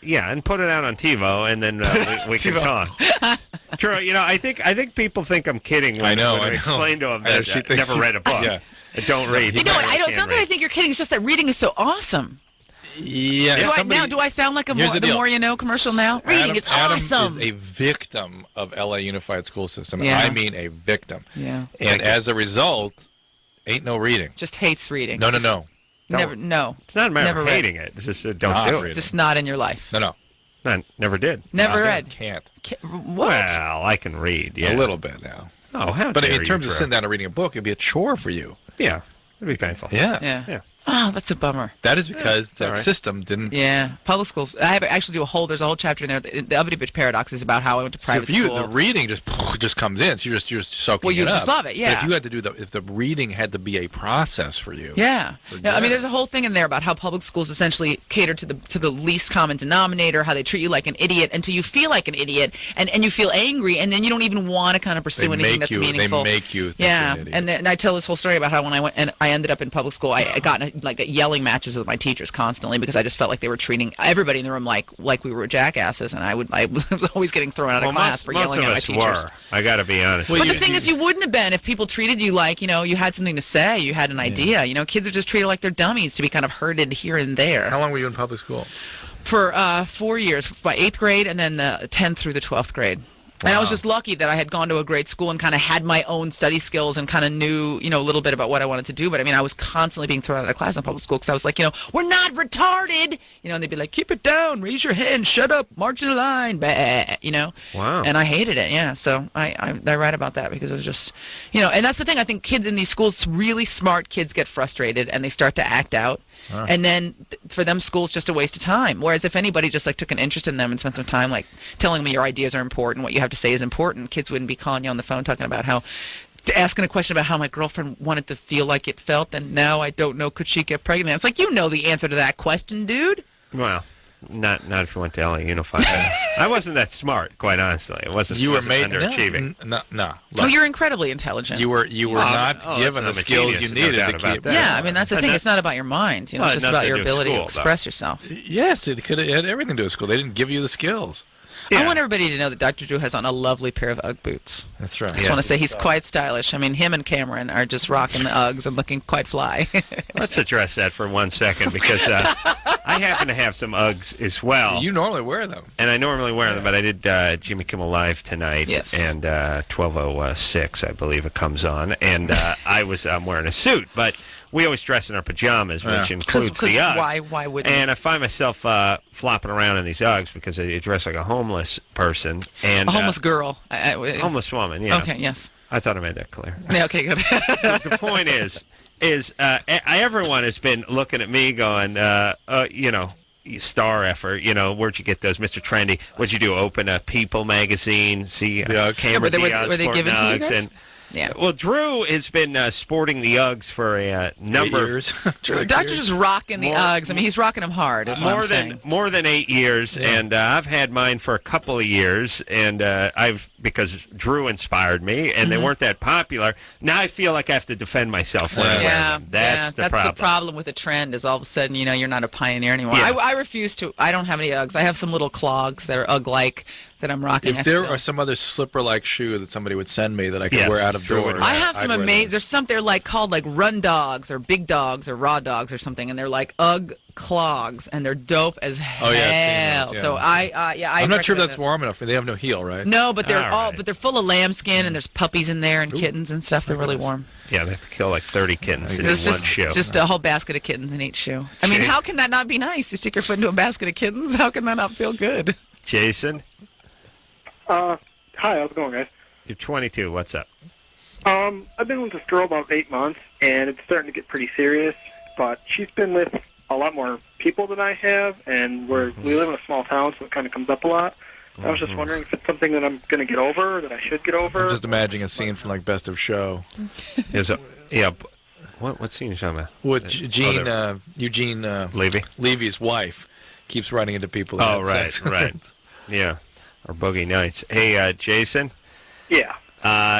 Yeah, and put it out on TiVo, and then we can talk. True. I think people think I'm kidding when I explain to them that I never read a book. Yeah. Don't read. You know what? It's not that I think you're kidding. It's just that reading is so awesome. Yeah. Do I sound like the more you know commercial now? Reading is awesome. Adam is a victim of LA Unified School System. Yeah. I mean a victim. Yeah. And as a result, ain't no reading. Just hates reading. No. Never. No. It's not a matter of hating it. It's just don't do it. Just not in your life. No. Never did. Never read. Can't. What? Well, I can read. Yeah. A little bit now. Oh, how But dare in terms you, of sitting down and reading a book, it'd be a chore for you. Yeah. It'd be painful. Yeah. Oh, that's a bummer. That is because that system didn't. Yeah, public schools. I have actually there's a whole chapter in there. The Uppity Bitch Paradox is about how I went to private school. The reading just comes in, so you're just soaking it up. Well, you just love it, yeah. But if you had to if the reading had to be a process for you. Yeah. I mean, there's a whole thing in there about how public schools essentially cater to the least common denominator, how they treat you like an idiot until you feel like an idiot, and you feel angry, and then you don't even want to kind of pursue anything that's meaningful. They make you think you're an idiot. And then I tell this whole story about how when I went and I ended up in public school, I got in yelling matches with my teachers constantly because I just felt like they were treating everybody in the room like we were jackasses, and I was always getting thrown out of class for yelling at my teachers. I got to be honest. But the thing is, you wouldn't have been if people treated you like you had something to say, you had an idea. Kids are just treated like they're dummies to be kind of herded here and there. How long were you in public school? For 4 years, by 8th grade and then the 10th through the 12th grade. Wow. And I was just lucky that I had gone to a great school and kind of had my own study skills and kind of knew, a little bit about what I wanted to do. But, I mean, I was constantly being thrown out of class in public school because I was like, we're not retarded. And they'd be like, keep it down, raise your hand, shut up, march in a line, Wow. And I hated it, yeah. So I write about that because it was just, and that's the thing. I think kids in these schools, really smart kids get frustrated and they start to act out. And then for them, school's just a waste of time. Whereas if anybody just took an interest in them and spent some time telling them your ideas are important, what you have to say is important, kids wouldn't be calling you on the phone talking about asking a question about how my girlfriend wanted to feel like it felt, and now I don't know, could she get pregnant? It's like, the answer to that question, dude. Well, not if you went to LA Unified. I wasn't that smart, quite honestly. It wasn't. You were underachieving. No. Oh, you're incredibly intelligent. You were not given the skills you needed to keep. Yeah, I mean that's the thing. It's not about your mind. It's just about your ability to express yourself. Yes, it could have had everything to do with school. They didn't give you the skills. Yeah. I want everybody to know that Dr. Drew has on a lovely pair of Ugg boots. That's right. I just want to say he's quite stylish. I mean, him and Cameron are just rocking the Uggs and looking quite fly. Let's address that for 1 second because I happen to have some Uggs as well. You normally wear them. And I normally wear them, but I did Jimmy Kimmel Live tonight. Yes. And 12:06, I believe it comes on. And I'm wearing a suit, but we always dress in our pajamas, which includes the Uggs. Why wouldn't And I find myself flopping around in these Uggs because I dress like a homeless person. And a homeless girl. Homeless woman, yeah. Okay, yes. I thought I made that clear. Yeah, okay, good. The point is everyone has been looking at me going, star effort, where'd you get those, Mr. Trendy? What'd you do, open a People magazine, see Cameron Diaz were they given to you guys? And, yeah. Well, Drew has been sporting the Uggs for a number of years. Doctor's just rocking the Uggs. I mean, he's rocking them hard. More than 8 years, and I've had mine for a couple of years, and because Drew inspired me, and they weren't that popular. Now I feel like I have to defend myself when I wear them. That's the problem. That's the problem with a trend is all of a sudden, you're not a pioneer anymore. Yeah. I refuse to. I don't have any Uggs. I have some little clogs that are Ugg-like that I'm rocking. If there are some other slipper-like shoe that somebody would send me that I could wear out of doors, I have some I'd wear amazing. those. There's some they're like called like run dogs or big dogs or raw dogs or something, and they're like UGG clogs, and they're dope as hell. Oh yeah, I've seen those, So I'm not sure if that's warm enough. They have no heel, right? No, but they're but they're full of lambskin, and there's puppies in there and kittens and stuff. They're really warm. Yeah, they have to kill like 30 kittens in It's one just, shoe. just a whole basket of kittens in each shoe. I mean, how can that not be nice? You stick your foot into a basket of kittens. How can that not feel good? Jason? Hi, how's it going, guys? You're 22. What's up? I've been with this girl about 8 months, and it's starting to get pretty serious, but she's been with a lot more people than I have, and we live in a small town, so it kind of comes up a lot. I was just wondering if it's something that I'm going to get over, that I should get over. I'm just imagining a scene from like Best of Show. What scene are you talking about? With Eugene Levy's wife keeps running into people. Oh, right. Yeah, or Boogie Nights. Hey, Jason. Yeah.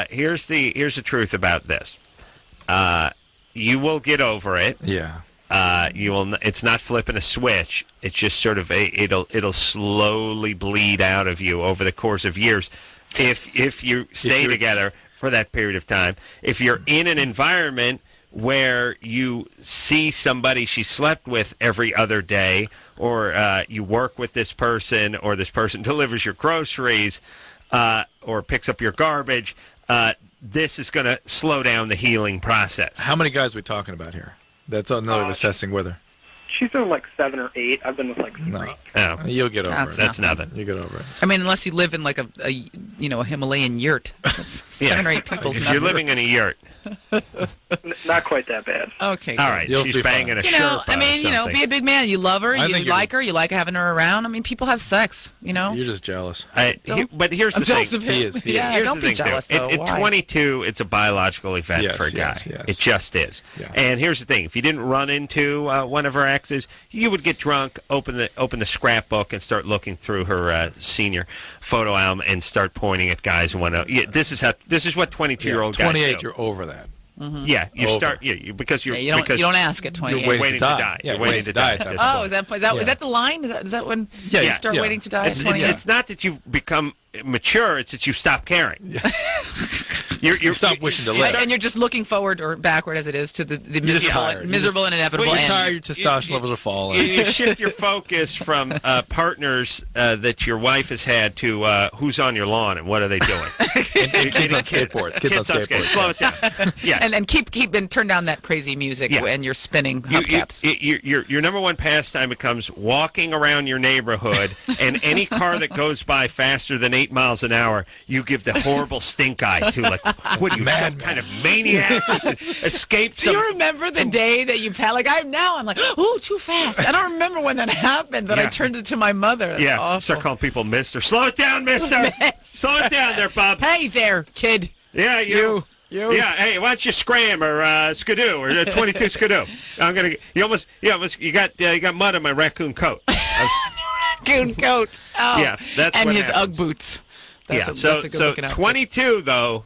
Here's the truth about this. You will get over it. Yeah. You will. It's not flipping a switch. It's just sort of it'll slowly bleed out of you over the course of years, if you stay together for that period of time. If you're in an environment where you see somebody she slept with every other day, or you work with this person, or this person delivers your groceries, or picks up your garbage, this is going to slow down the healing process. How many guys are we talking about here? That's another assessing whether. She's been with like 7 or 8. I've been with like 3. No. Oh. You'll get over it. That's nothing. You get over it. I mean, unless you live in like a Himalayan yurt. That's 7 or 8 people's If number. you're living in a yurt. Not quite that bad. Okay. All right. You'll She's be banging fine. a You know, Sherpa I mean, or something. be a big man. You love her. I You think like her. You like having her around. I mean, people have sex. You know. You're just jealous. But here's the I'm jealous thing. of him. He is. Yeah, Here's don't the be thing, jealous too. though. At Why? 22, it's a biological event Yes, for a guy. yes. It just is. Yeah. And here's the thing: if you didn't run into one of her exes, you would get drunk, open the scrapbook, and start looking through her senior photo album and start pointing at guys who want to. Yeah, this is what 22-year-old guys 28, do. you're over that. Mm-hmm. Yeah, you Over. start. Yeah, because you're. You don't ask at 28. You're waiting to die. Yeah, You're waiting to die. at this Oh, point. is that the line? Is that when Yeah, you yeah, start yeah. waiting to die at It's 28? it's not that you've become mature; it's that you stop caring. You stop wishing to live. And you're just looking forward or backward as it is to the You're just miserable, tired. miserable and inevitable Well, You're end. tired. Your testosterone levels are falling. You shift your focus from partners that your wife has had to who's on your lawn and what are they doing. and kids on skateboards. Kids on skateboards. Slow it down. Yeah. And keep and turn down that crazy music when you're spinning hubcaps. Your number one pastime becomes walking around your neighborhood, and any car that goes by faster than 8 miles an hour, you give the horrible stink eye to. Like, what are you, some kind of maniac? Escape Do you remember the day that you I'm like, oh, too fast. I don't remember when that happened, but I turned it to my mother. That's awful. Start calling people Mister. Slow it down, Mister. Slow it down there, Bob. Hey there, kid. Yeah, you. Yeah, hey, why don't you scram or skidoo or 22 skidoo? I'm gonna. You got mud on my raccoon coat. Raccoon coat. Oh. Yeah, that's and what his happens. UGG boots. So 22 though,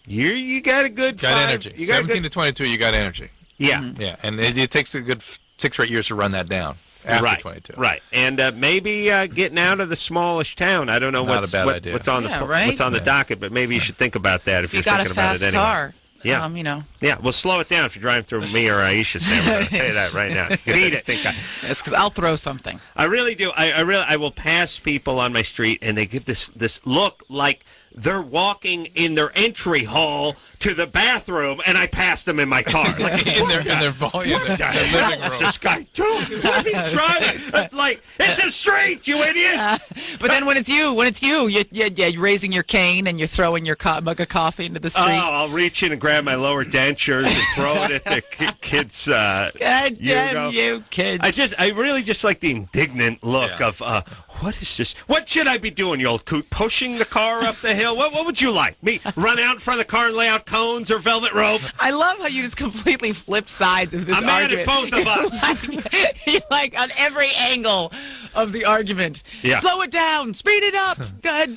you got a good Got 5, energy. You got 17 to 22, you got energy. Yeah, Yeah, and it takes a good 6 or 8 years to run that down after 22. Right, and maybe getting out of the smallish town. I don't know Not what's a bad idea. what's on Yeah, the docket, but maybe you should think about that if You you're got a thinking about fast it anyway. car. Yeah. Yeah, well, slow it down if you're driving through me or Aisha, Sam. I'll tell you that right now. Beat it. Yes, because I'll throw something. I really do. I will pass people on my street, and they give this look like they're walking in their entry hall to the bathroom, and I pass them in my car. Like, in their volume, what the hell is this guy doing? What is he trying? It's like, it's a street, you idiot! But then when it's you, you're raising your cane and you're throwing your mug of coffee into the street. Oh, I'll reach in and grab my lower dentures and throw it at the kids. God damn you, kids! I really just like the indignant look of, what is this? What should I be doing, you old coot? Pushing the car up the hill? What would you like? Me run out in front of the car and lay out cones or velvet rope? I love how you just completely flip sides of this I'm mad argument. at both of us. You're like on every angle of the argument. Yeah. Slow it down. Speed it up. God,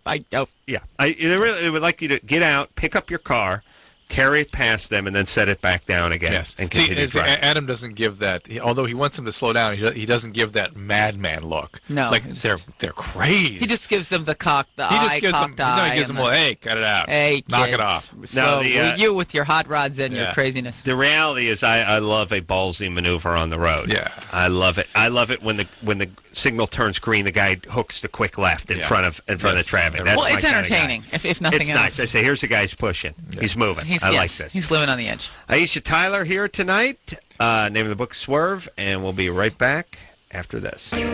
I know. Yeah, I really would like you to get out, pick up your car, carry it past them, and then set it back down again. Yes. And See, continue driving. Adam doesn't give that. Although he wants them to slow down, he doesn't give that madman look. No, like they're crazy. He just gives them the He just gives them. eye. He gives them, well, hey, cut it out. Hey, knock kids, it off. So, you with your hot rods and your craziness. The reality is, I love a ballsy maneuver on the road. Yeah, I love it. I love it when the signal turns green, the guy hooks the quick left in front of the traffic. That's it's entertaining, if nothing it's else. It's nice. I say, here's a guy's pushing. Yeah. He's moving. I like this. He's living on the edge. Aisha Tyler here tonight. Name of the book, Swerve, and we'll be right back after this. Hey,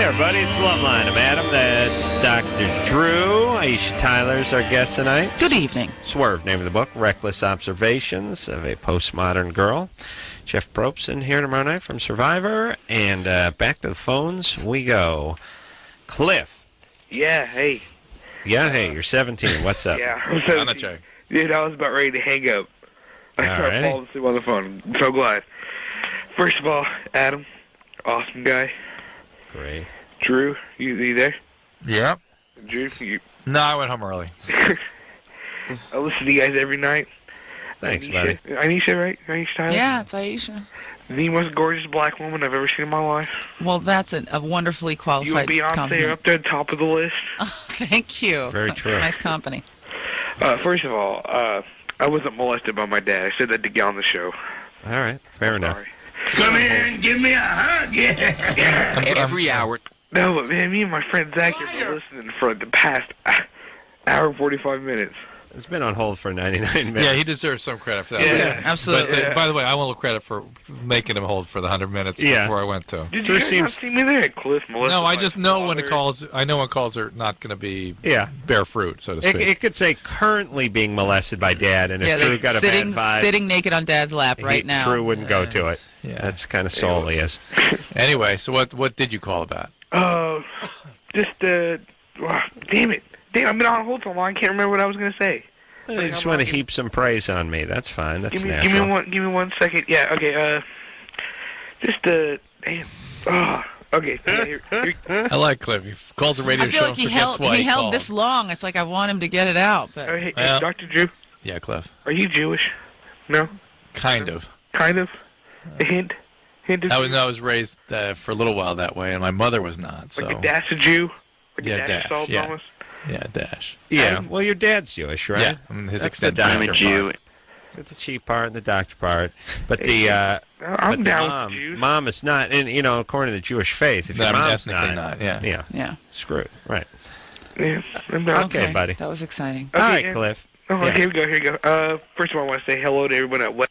everybody, it's Loveline. I'm Adam. That's Dr. Drew. Aisha Tyler's our guest tonight. Good evening. Swerve, name of the book, Reckless Observations of a Postmodern Girl. Jeff Probst here tomorrow night from Survivor. And back to the phones we go. Cliff. Yeah, hey. Yeah, hey, you're 17. What's up? Yeah, I'm 17. Dude, I was about ready to hang up. I started falling asleep on the phone. I'm so glad. First of all, Adam, awesome guy. Great. Drew, you there? Yeah. Drew, you... No, I went home early. I listen to you guys every night. Thanks, Aisha, buddy. Aisha, right? Aisha Tyler? Yeah, it's Aisha. The most gorgeous black woman I've ever seen in my life. Well, that's a wonderfully qualified You and Beyonce compliment. are up there at the top of the list. Oh, thank you. Very true. It's nice company. First of all, I wasn't molested by my dad. I said that to get on the show. All right, fair enough. Sorry. Come here and give me a hug. Yeah. Every hour. No, but man, me and my friend Zach have been listening for the past hour and 45 minutes. It's been on hold for 99 minutes. Yeah, he deserves some credit for that. Yeah, absolutely. But, by the way, I want a little credit for making him hold for the 100 minutes before I went to. Did you guys not see me there, Cliff? No, I just know when it calls. I know when calls are not going to be bear fruit, so to speak. It could say currently being molested by Dad, and if Drew got a bad vibe, sitting naked on Dad's lap right now. Drew wouldn't go to it. Yeah, that's kind of soul he is. Anyway, so what did you call about? Damn it. Damn, I've been on hold so long, I can't remember what I was going to say. You just want to heap some praise on me. That's fine. That's natural. Give me one second. Yeah, okay, damn. Okay. Here. I like Cliff. He calls a radio show and forgets why he held called. this long. It's like I want him to get it out. But Hey, Dr. Drew? Yeah, Cliff. Are you Jewish? No? Kind of. Kind of? A hint? I was raised for a little while that way, and my mother was not. So. Like a dash of Jew? Like Yeah, a dash. Salt yeah. almost? Yeah, Dash. Yeah, well, your dad's Jewish, right? Yeah, I mean, his That's the extent. doctor I'm a Jew. part. It's the cheap part and the doctor part. But I'm down mom, with Jews. mom is not, and according to the Jewish faith, if your I'm mom's ethnically not, yeah. screwed, right? Yeah, I'm down. Okay, buddy. That was exciting. All right, Cliff. Here we go. First of all, I want to say hello to everyone at West.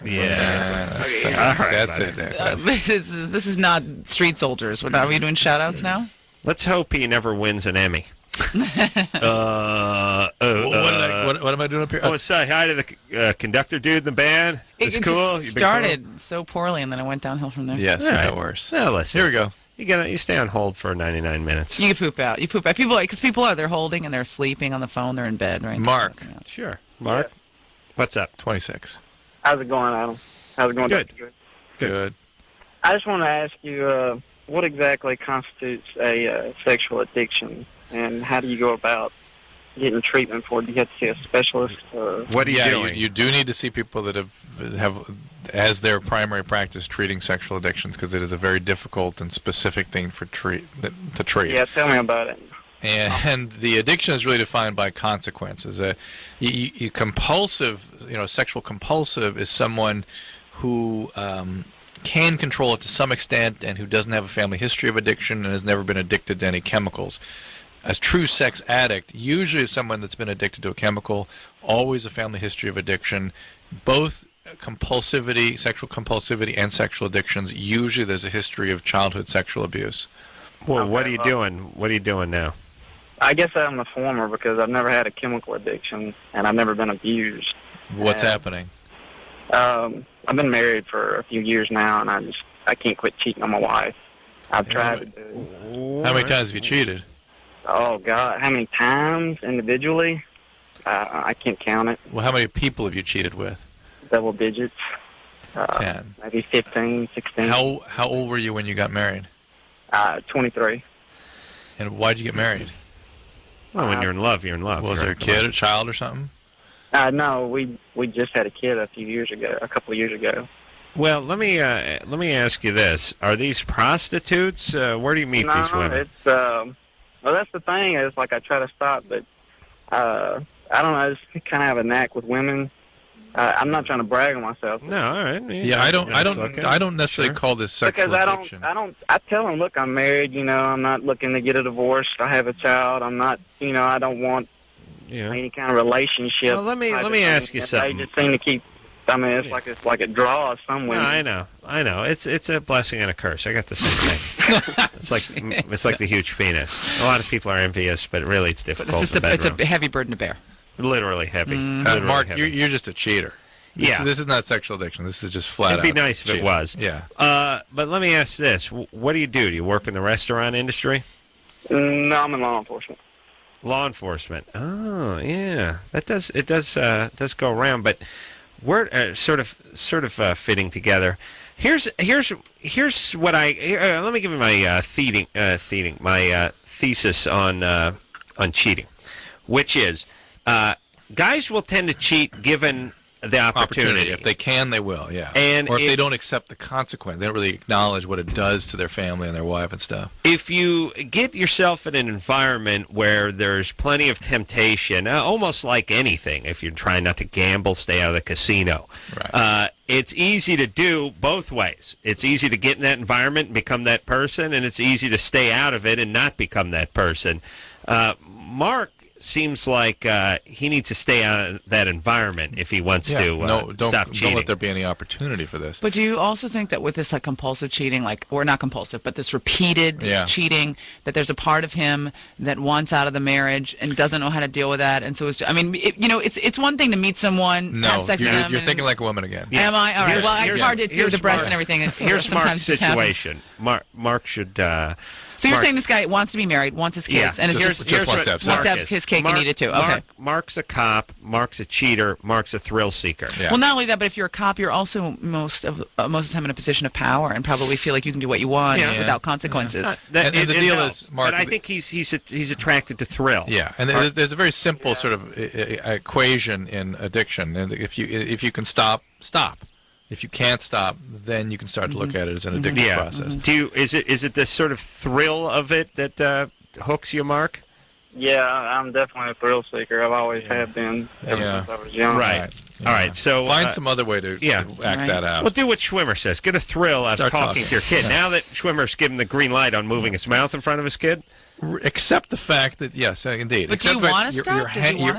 Yeah. All right, that's it. This is not Street Soldiers. Are we doing shout-outs now? Let's hope he never wins an Emmy. What am I doing up here? I want to say hi to the conductor dude in the band. It's cool. Just started so poorly, and then it went downhill from there. Yes, it got worse. Now listen. Here we go. You stay on hold for 99 minutes. You poop out. People they're holding and they're sleeping on the phone. They're in bed, right? Mark. Sure. Mark. What's up? 26. How's it going, Adam? How's it going? Good. Good. I just want to ask you, what exactly constitutes a sexual addiction, and how do you go about getting treatment for it? Do you have to see a specialist? Or... What are you doing? You do need to see people that have as their primary practice treating sexual addictions, because it is a very difficult and specific thing to treat. Yeah, tell me about it. And the addiction is really defined by consequences. You compulsive, sexual compulsive is someone who can control it to some extent and who doesn't have a family history of addiction and has never been addicted to any chemicals. A true sex addict usually is someone that's been addicted to a chemical, always a family history of addiction. Both compulsivity, sexual compulsivity, and sexual addictions, usually there's a history of childhood sexual abuse. Well, what are you doing? What are you doing now? I guess I'm the former because I've never had a chemical addiction and I've never been abused. What's happening? I've been married for a few years now, and I can't quit cheating on my wife. I've tried to do. How many times have you cheated? Oh God, how many times individually? I can't count it. Well, how many people have you cheated with? Double digits. 10. Maybe 15, 16. How old were you when you got married? 23. And why'd you get married? Well, when you're in love, you're in love. Was there a kid, a child, or something? No, we just had a kid a couple of years ago. Well, let me ask you this: are these prostitutes? Where do you meet these women? It's well, that's the thing. Is like I try to stop, but I don't know. I just kind of have a knack with women. I'm not trying to brag on myself. No, all right. Yeah, I don't necessarily call this sexual addiction. I tell them, look, I'm married. I'm not looking to get a divorce. I have a child. I'm not. I don't want any kind of relationship. Well, let me ask you something. They just seem to keep. I mean, it's like it draws some women. No, I know. It's a blessing and a curse. I got the same thing. it's like the huge penis. A lot of people are envious, but really it's difficult. It's a heavy burden to bear. Literally heavy. Mark, heavy. You're just a cheater. This is not sexual addiction. This is just flat out. It'd be nice if it was. Yeah. But let me ask this: what do? Do you work in the restaurant industry? No, I'm in law enforcement. Law enforcement. Oh, yeah. That does go around, but we're sort of fitting together. Here's what let me give you my thesis on cheating, which is guys will tend to cheat given the opportunity. If they can, they will, yeah. And or if they don't accept the consequence, they don't really acknowledge what it does to their family and their wife and stuff. If you get yourself in an environment where there's plenty of temptation, almost like anything, if you're trying not to gamble, stay out of the casino. Right. It's easy to do both ways. It's easy to get in that environment and become that person, and it's easy to stay out of it and not become that person. Mark seems like he needs to stay out of that environment if he wants to stop cheating. Don't let there be any opportunity for this. But do you also think that with this compulsive cheating, or not compulsive, but this repeated cheating, that there's a part of him that wants out of the marriage and doesn't know how to deal with that, and so it's one thing to meet someone, have sex with them. You're thinking like a woman again. Am I? All right. Well, it's hard to do the breasts and everything. Here's Mark's situation. Mark should. So you're saying this guy wants to be married, wants his kids, and just wants to have his cake and eat it too. Okay. Mark's a cop. Mark's a cheater. Mark's a thrill seeker. Yeah. Well, not only that, but if you're a cop, you're also most of the time in a position of power and probably feel like you can do what you want without consequences. And the deal is, Mark. But I think he's attracted to thrill. Yeah, and there's a very simple sort of equation in addiction, and if you can stop. If you can't stop, then you can start to look at it as an addictive process. Is it the sort of thrill of it that hooks you, Mark? Yeah, I'm definitely a thrill seeker. I've always have been ever since I was young. Right. All right. So find some other way to act that out. Well, do what Schwimmer says. Get a thrill out of talking to your kid. Now that Schwimmer's given the green light on moving his mouth in front of his kid. Accept the fact that yes, indeed. But do you want to stop?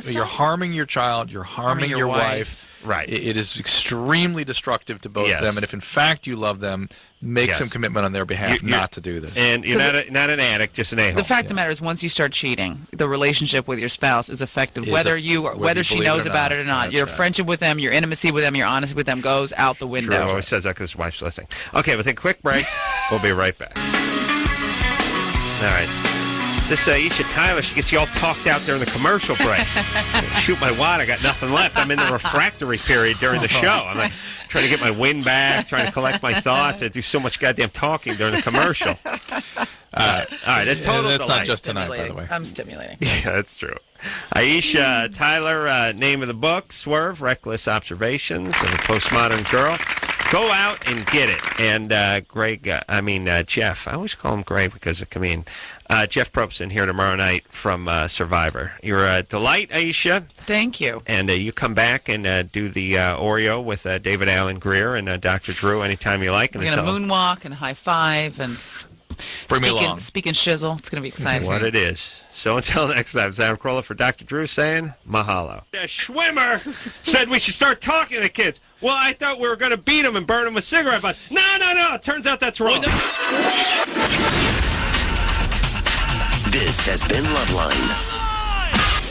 You're harming your child. You're harming your wife. Right. It is extremely destructive to both of them, and if in fact you love them, make some commitment on their behalf not to do this. And you're not an addict, just an a-hole. The fact of the matter is, once you start cheating, the relationship with your spouse is effective, whether she knows about it or not. Your friendship with them, your intimacy with them, your honesty with them goes out the window. True. Always says that because his wife's listening. Okay, we'll take a quick break. We'll be right back. All right. This Aisha Tyler, she gets you all talked out there in the commercial break. Shoot my wad, I got nothing left. I'm in the refractory period during the show. I'm like trying to get my wind back, trying to collect my thoughts. I do so much goddamn talking during the commercial. All right, that's total That's delight. not just tonight, by the way. I'm stimulating. Yeah, that's true. Aisha Tyler, name of the book, Swerve, Reckless Observations of a Postmodern Girl. Go out and get it. And Jeff, I always call him Greg because of comedian. Jeff Probston here tomorrow night from Survivor. You're a delight, Aisha. Thank you. And you come back and do the Oreo with David Allen Greer and Dr. Drew anytime you like. We're going to moonwalk and high five and speak and shizzle. It's going to be exciting. What it is. So until next time, Adam Carolla for Dr. Drew saying mahalo. Schwimmer said we should start talking to the kids. Well, I thought we were going to beat them and burn them with cigarette butts. No. It turns out that's wrong. This has been Loveline.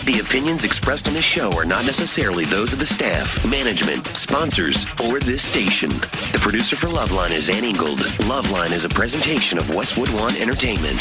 The opinions expressed on this show are not necessarily those of the staff, management, sponsors, or this station. The producer for Loveline is Ann Ingold. Loveline is a presentation of Westwood One Entertainment.